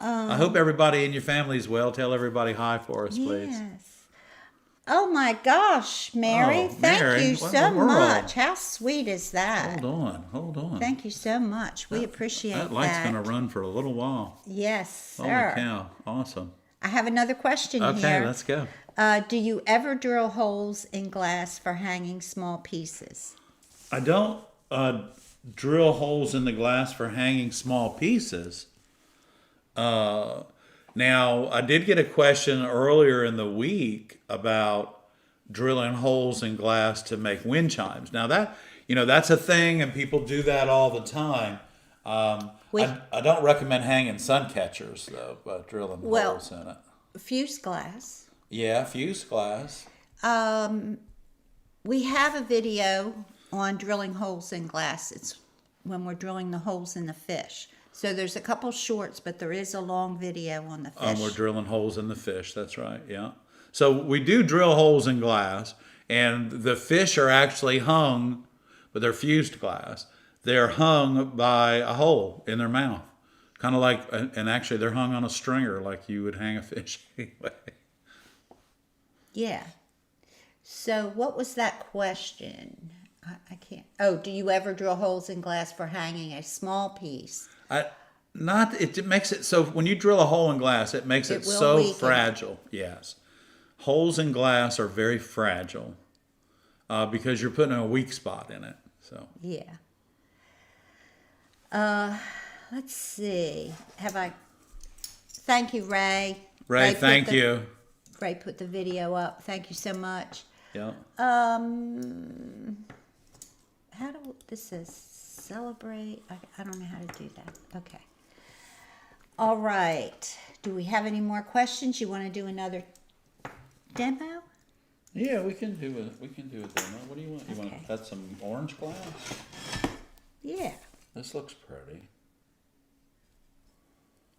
I hope everybody in your family is well. Tell everybody hi for us, please. Yes. Oh my gosh, Mary! Oh, Thank Mary, you what so in the world? much. How sweet is that? Hold on. Thank you so much. We appreciate That light's going to run for a little while. Yes, Holy sir. cow! Awesome. I have another question Okay, here. let's go. Do you ever drill holes in glass for hanging small pieces? I don't drill holes in the glass for hanging small pieces. Now, I did get a question earlier in the week about drilling holes in glass to make wind chimes. Now that's a thing, and people do that all the time. I don't recommend hanging sun catchers though, but drilling holes in it. Fused glass. Yeah, fused glass. We have a video on drilling holes in glass. It's when we're drilling the holes in the fish. So there's a couple shorts, but there is a long video on the fish. We're drilling holes in the fish. That's right. Yeah. So we do drill holes in glass, and the fish are actually hung, but they're fused glass. They're hung by a hole in their mouth, kind of like, and actually they're hung on a stringer like you would hang a fish anyway. Yeah. So what was that question? I can't. Oh, do you ever drill holes in glass for hanging a small piece? It makes it so when you drill a hole in glass, it makes it will so weaken. fragile. Yes, holes in glass are very fragile because you're putting a weak spot in it. So Yeah. Let's see. Thank you, Ray. Ray, thank you. Ray put the video up. Thank you so much. Yeah. This says celebrate. I don't know how to do that. Okay. All right. Do we have any more questions? You want to do another demo? Yeah, we can do a demo. What do you want? You want Okay. to cut some orange glass? Yeah. This looks pretty.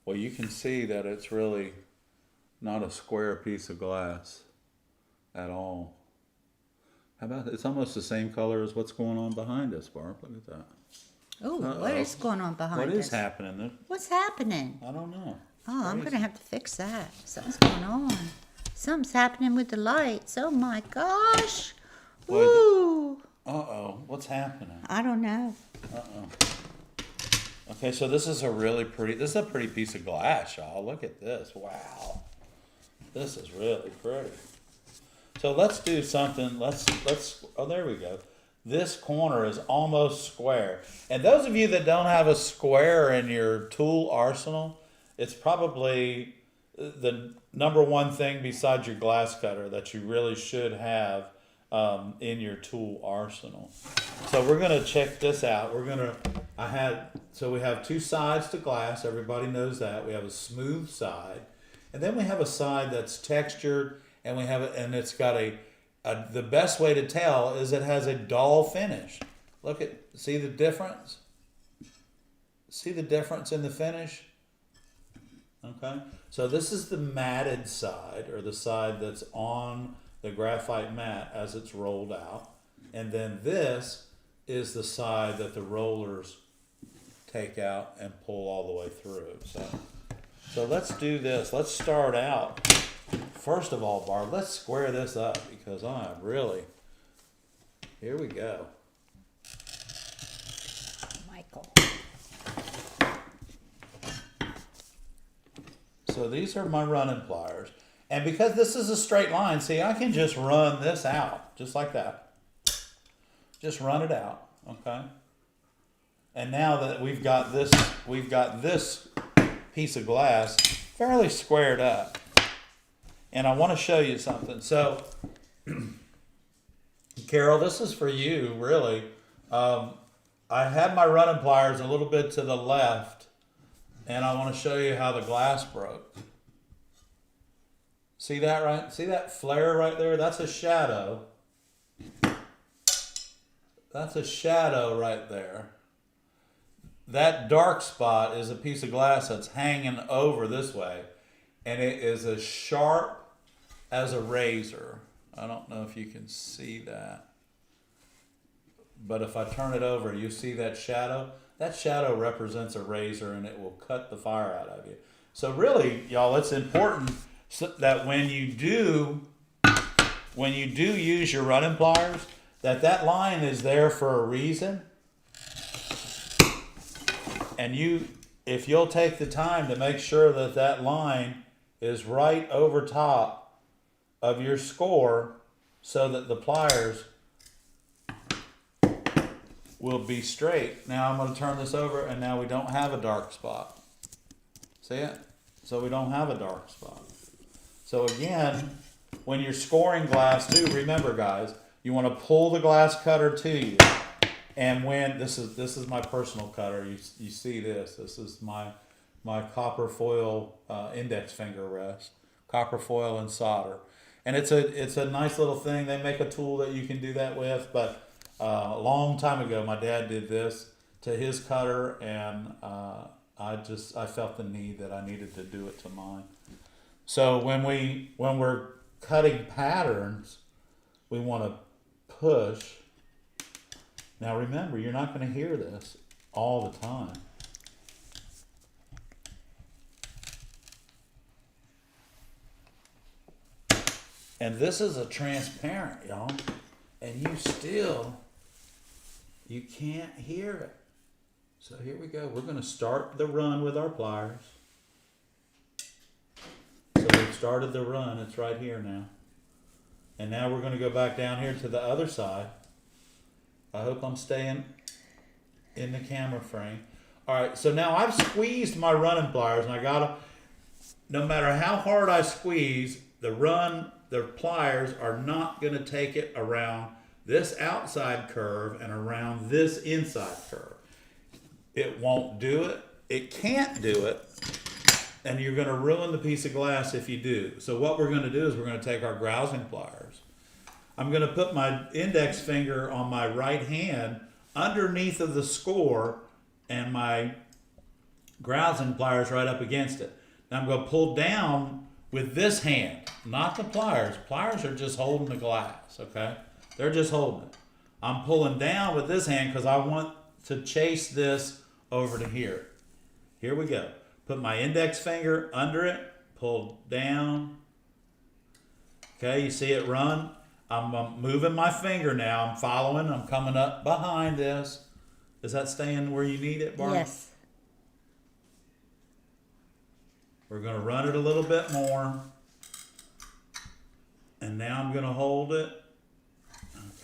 Well, you can see that it's really not a square piece of glass at all. How about it's almost the same color as what's going on behind us, Barb. Look at that. Oh, what is going on behind What is us? happening there? What's happening? I don't know. Oh, I'm Crazy. going to have to fix that. Something's going on. Something's happening with the lights. Oh my gosh. What? Ooh. Uh-oh. What's happening? I don't know. Uh-oh. Okay, so this is a pretty piece of glass, y'all. Look at this. Wow. This is really pretty. So let's do something. Oh, there we go. This corner is almost square. And those of you that don't have a square in your tool arsenal, it's probably the number one thing besides your glass cutter that you really should have in your tool arsenal. So we're gonna check this out. So we have two sides to glass. Everybody knows that. We have a smooth side, and then we have a side that's textured, and it's got the best way to tell is it has a dull finish. See the difference? See the difference in the finish? Okay, so this is the matted side, or the side that's on the graphite mat as it's rolled out. And then this is the side that the rollers take out and pull all the way through. So let's do this. Let's start out. First of all, Barb, let's square this up because here we go. Michael. So these are my running pliers. And because this is a straight line, see, I can just run this out, just like that. Just run it out, okay? And now that we've got this piece of glass fairly squared up. And I want to show you something. So, Carol, this is for you, really. I had my running pliers a little bit to the left, and I want to show you how the glass broke. See that right? See that flare right there? That's a shadow. That's a shadow right there. That dark spot is a piece of glass that's hanging over this way, and it is as sharp as a razor. I don't know if you can see that, but if I turn it over, you see that shadow? That shadow represents a razor, and it will cut the fire out of you. So really, y'all, it's important that when you do use your running pliers, that line is there for a reason. And if you'll take the time to make sure that line is right over top of your score so that the pliers will be straight. Now I'm going to turn this over, and now we don't have a dark spot. See it? So we don't have a dark spot. So again, when you're scoring glass too, remember guys, you want to pull the glass cutter to you. And when this is my personal cutter, you see this. This is my copper foil index finger rest, copper foil and solder, and it's a nice little thing. They make a tool that you can do that with. But a long time ago, my dad did this to his cutter, and I felt the need that I needed to do it to mine. So when we're cutting patterns, we want to push. Now remember, you're not going to hear this all the time. And this is a transparent, y'all. And you can't hear it. So here we go. We're going to start the run with our pliers. So we've started the run. It's right here now. And now we're going to go back down here to the other side. I hope I'm staying in the camera frame. All right, so now I've squeezed my running pliers, and I got them. No matter how hard I squeeze, the pliers are not going to take it around this outside curve and around this inside curve. It won't do it. It can't do it And you're going to ruin the piece of glass if you do. So what we're going to do is we're going to take our grousing pliers. I'm going to put my index finger on my right hand underneath of the score and my grousing pliers right up against it. Now I'm going to pull down with this hand, not the pliers. Pliers are just holding the glass, okay? They're just holding it. I'm pulling down with this hand because I want to chase this over to here. Here we go. Put my index finger under it, pull down. Okay, you see it run? I'm moving my finger now. I'm following. I'm coming up behind this. Is that staying where you need it, Barbara? Yes. We're going to run it a little bit more. And now I'm going to hold it.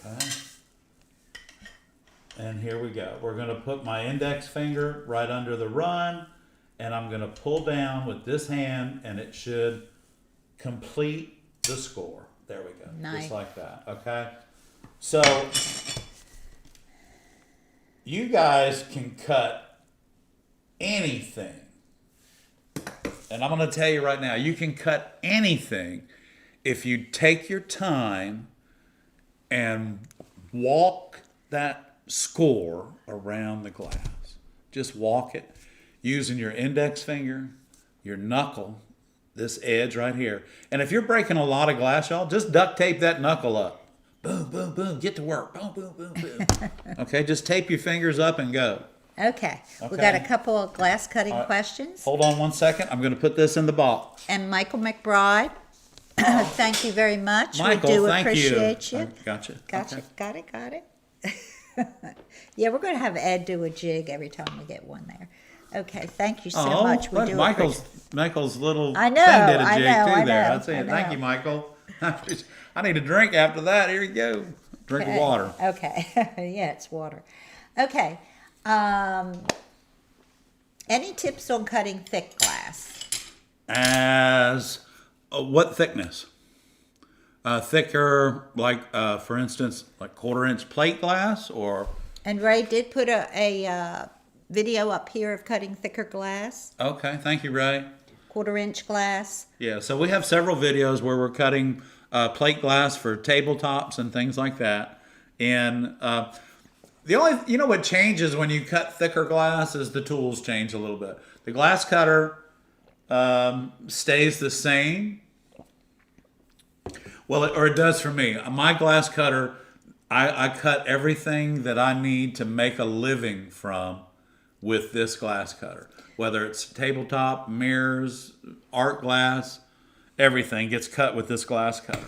Okay. And here we go. We're going to put my index finger right under the run. And I'm going to pull down with this hand. And it should complete the score. There we go. Nice. Just like that. Okay. So you guys can cut anything. And I'm going to tell you right now, you can cut anything if you take your time and walk that score around the glass. Just walk it using your index finger, your knuckle, this edge right here. And if you're breaking a lot of glass, y'all, just duct tape that knuckle up. Boom, boom, boom. Get to work. Boom, boom, boom, boom. Okay, just tape your fingers up and go. Okay. We Okay. got a couple of glass cutting questions. Hold on one second. I'm going to put this in the box. And Michael McBride, thank you very much. Michael, we do thank appreciate you. Gotcha. Gotcha. Okay. Got it. Yeah, we're going to have Ed do a jig every time we get one there. Okay, thank you so much. We look, do Michael's little I know, thing did a I jig know, too I there. know, That's it. I Thank know. you, Michael. I need a drink after that. Here you go. Drink of water. Okay. Yeah, it's water. Okay. Any tips on cutting thick glass? As what thickness? Thicker, like for instance, like 1/4-inch plate glass, or And Ray did put a video up here of cutting thicker glass, okay. Thank you, Ray. 1/4-inch glass. Yeah, so we have several videos where we're cutting plate glass for tabletops and things like that. And the only, you know what changes when you cut thicker glass is the tools change a little bit. The glass cutter stays the same. Well, or it does for me. My glass cutter, I cut everything that I need to make a living from with this glass cutter. Whether it's tabletop, mirrors, art glass, everything gets cut with this glass cutter.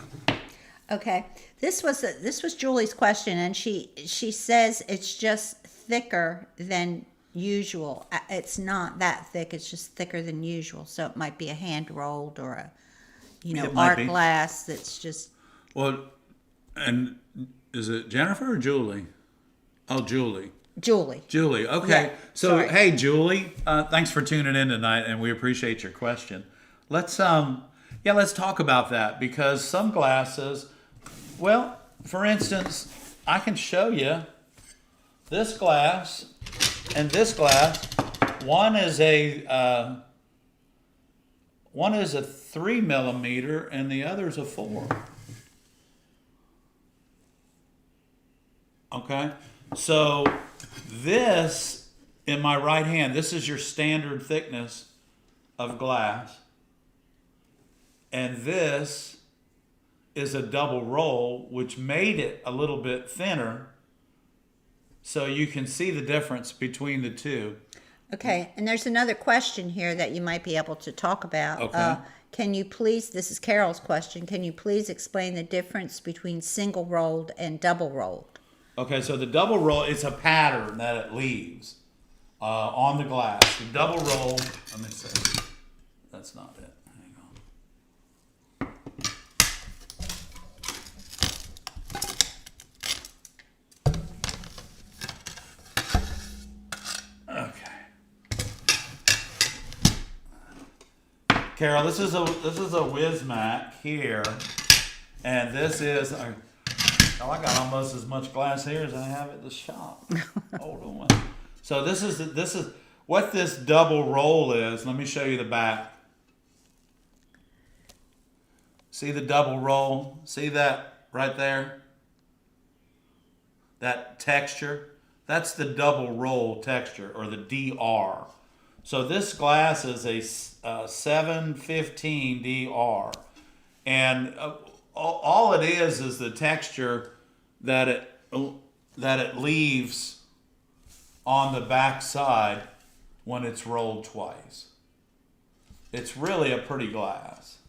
Okay. This was Julie's question, and she says it's just thicker than usual. It's not that thick. It's just thicker than usual. So it might be a hand rolled or a It might art be. glass that's just. Well, and is it Jennifer or Julie? Oh, Julie. Julie. Julie. Okay. Yeah, So, sorry. hey, Julie, thanks for tuning in tonight, and we appreciate your question. Let's talk about that, because some glasses, well, for instance, I can show you this glass and this glass. One is a 3 millimeter, and the other is a 4. Okay, so this in my right hand, this is your standard thickness of glass, and this is a double roll, which made it a little bit thinner, so you can see the difference between the two. Okay, and there's another question here that you might be able to talk about. Okay. Can you please, this is Carol's question, can you please explain the difference between single rolled and double rolled? Okay, so the double roll, it's a pattern that it leaves on the glass. The double roll, let me see. That's not it. Hang on. Okay. Carol, this is a Wismac here, and this is oh, I got almost as much glass here as I have at the shop. Hold on. So this is what this double roll is. Let me show you the back. See the double roll? See that right there? That texture? That's the double roll texture, or the DR. So this glass is a 715 DR. And all it is the texture that it leaves on the back side when it's rolled twice. It's really a pretty glass.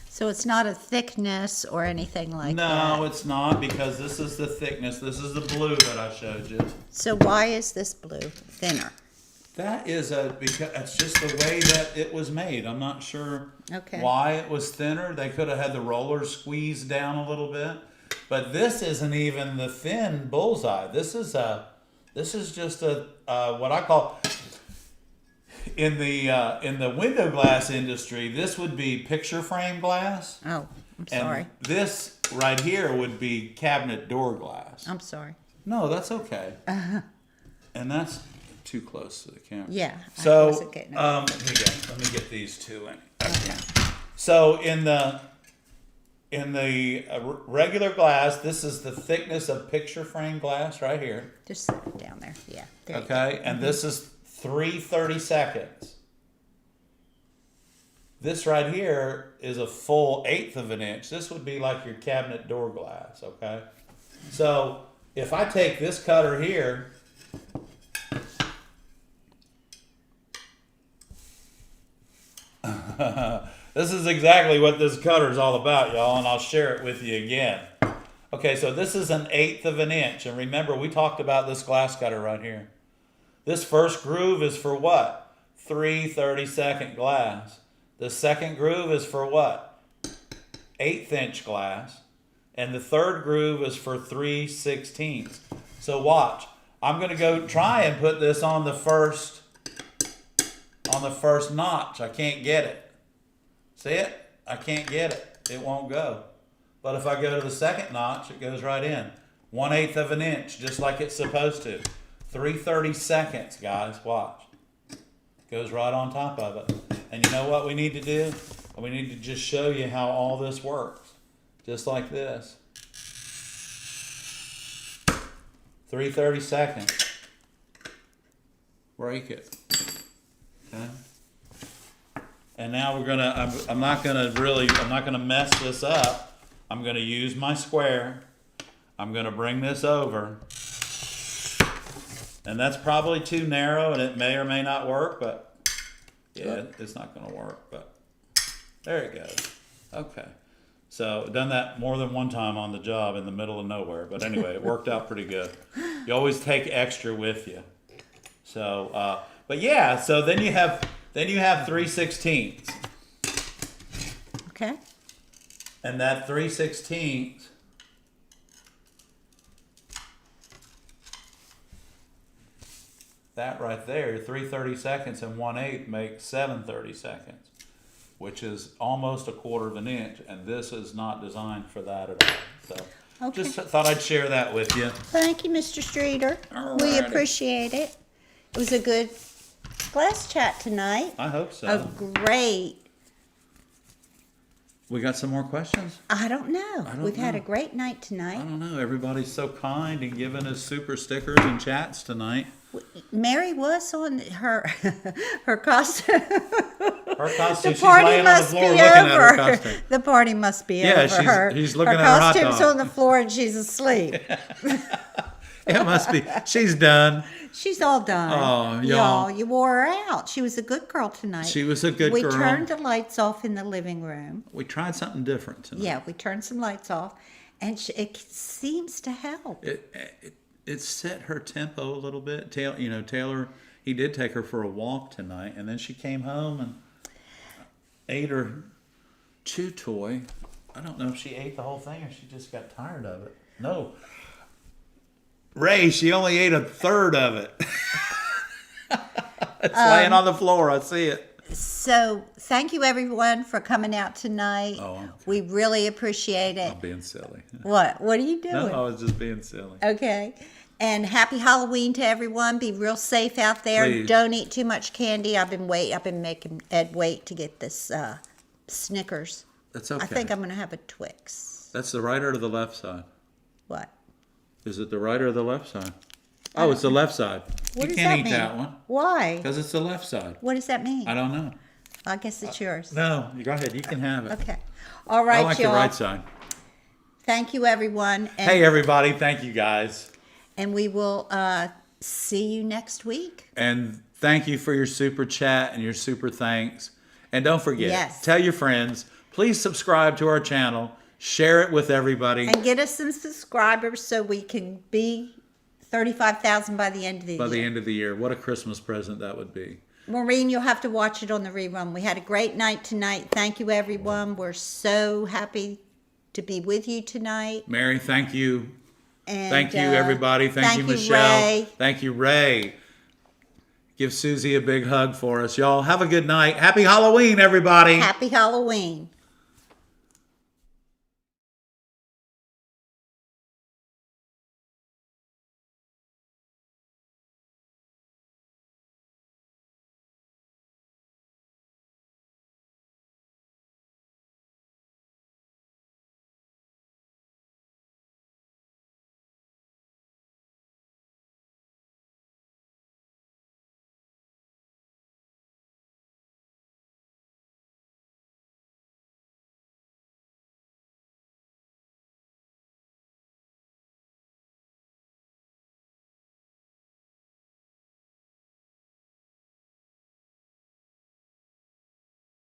So it's not a thickness or anything like that? No, it's not, because this is the thickness. This is the blue that I showed you. So why is this blue thinner? That is because it's just the way that it was made. I'm not sure why it was thinner. They could have had the roller squeezed down a little bit. But this isn't even the thin bullseye. This is just a what I call, in the window glass industry, this would be picture frame glass. Oh, I'm sorry. And this right here would be cabinet door glass. I'm sorry. No, that's okay. And that's too close to the camera. Yeah. So I wasn't getting it. let me get these two in. Okay. So in the regular glass, this is the thickness of picture frame glass right here. Just set it down there. Yeah. There you Okay, and this is 3/32. This right here is a full 1/8 of an inch. This would be like your cabinet door glass, okay? So if I take this cutter here, this is exactly what this cutter is all about, y'all, and I'll share it with you again. Okay, so this is an 1/8 of an inch, and remember, we talked about this glass cutter right here. This first groove is for what? 3/32 glass. The second groove is for what? 1/8 inch glass. And the third groove is for 3/16. So watch. I'm going to go try and put this on the first notch. I can't get it. See it? I can't get it. It won't go. But if I go to the second notch, it goes right in. 1/8 of an inch, just like it's supposed to. 3/32, guys. Watch. Goes right on top of it. And you know what we need to do? We need to just show you how all this works. Just like this. 3/32. Break it. Okay. And now we're gonna, I'm not gonna mess this up. I'm gonna use my square. I'm gonna bring this over. And that's probably too narrow, and it may or may not work, but yeah, it's not gonna work, but there it goes. Okay. So I've done that more than one time on the job in the middle of nowhere, but anyway, it worked out pretty good. You always take extra with you. So, but yeah, so then you have 3/16. Okay. And that 3/16, that right there, 3/32 and 1/8 makes 7/32, which is almost 1/4 of an inch, and this is not designed for that at all. So just thought I'd share that with you. Thank you, Mr. Streeter. Alrighty. We appreciate it. It was a good glass chat tonight. I hope so. A great. We got some more questions? I don't know. We've had a great night I tonight. don't know. Everybody's so kind and giving us super stickers and chats tonight. Mary was on her costume. Her costume, The she's party laying on the must floor be looking at her over. costume. The party must be Yeah, over. she's looking at her hot costume's dog. on the floor and she's asleep. It must be. She's done. She's all done. Oh, y'all. You wore her out. She was a good girl tonight. She was a good we girl. We turned the lights off in the living room. We tried something different tonight. Yeah, we turned some lights off, and it seems to help. It set her tempo a little bit. Taylor, he did take her for a walk tonight, and then she came home and ate her chew toy. I don't know if she ate the whole thing or she just got tired of it. No. Ray, she only ate 1/3 of it. It's laying on the floor. I see it. So thank you, everyone, for coming out tonight. Oh, okay. We really appreciate it. I'm being silly. What are you doing? No, I was just being silly. Okay. And happy Halloween to everyone. Be real safe out there. Please. Don't eat too much candy. I've been making Ed wait to get this Snickers. That's okay. I think I'm going to have a Twix. That's the right or the left side? What? Is it the right or the left side? Oh, it's the left side. What You does can't that eat mean? that one Why? because it's the left side. What does that mean? I don't know. I guess it's yours. No, you go ahead. You can have it. Okay. All right, I like y'all. the right side. Thank you, everyone. And, Hey, everybody. Thank you, guys. and we will see you next week. And thank you for your super chat and your super thanks. And don't forget, Yes. tell your friends. Please subscribe to our channel. Share it with everybody. And get us some subscribers so we can be 35,000 by the end of the year. By the end of the year. What a Christmas present that would be. Maureen, you'll have to watch it on the rerun. We had a great night tonight. Thank you, everyone. We're so happy to be with you tonight. Mary, thank you. And, Thank you, everybody. Thank you, Michelle. Ray. Thank you, Ray. Give Susie a big hug for us. Y'all have a good night. Happy Halloween, everybody. Happy Halloween.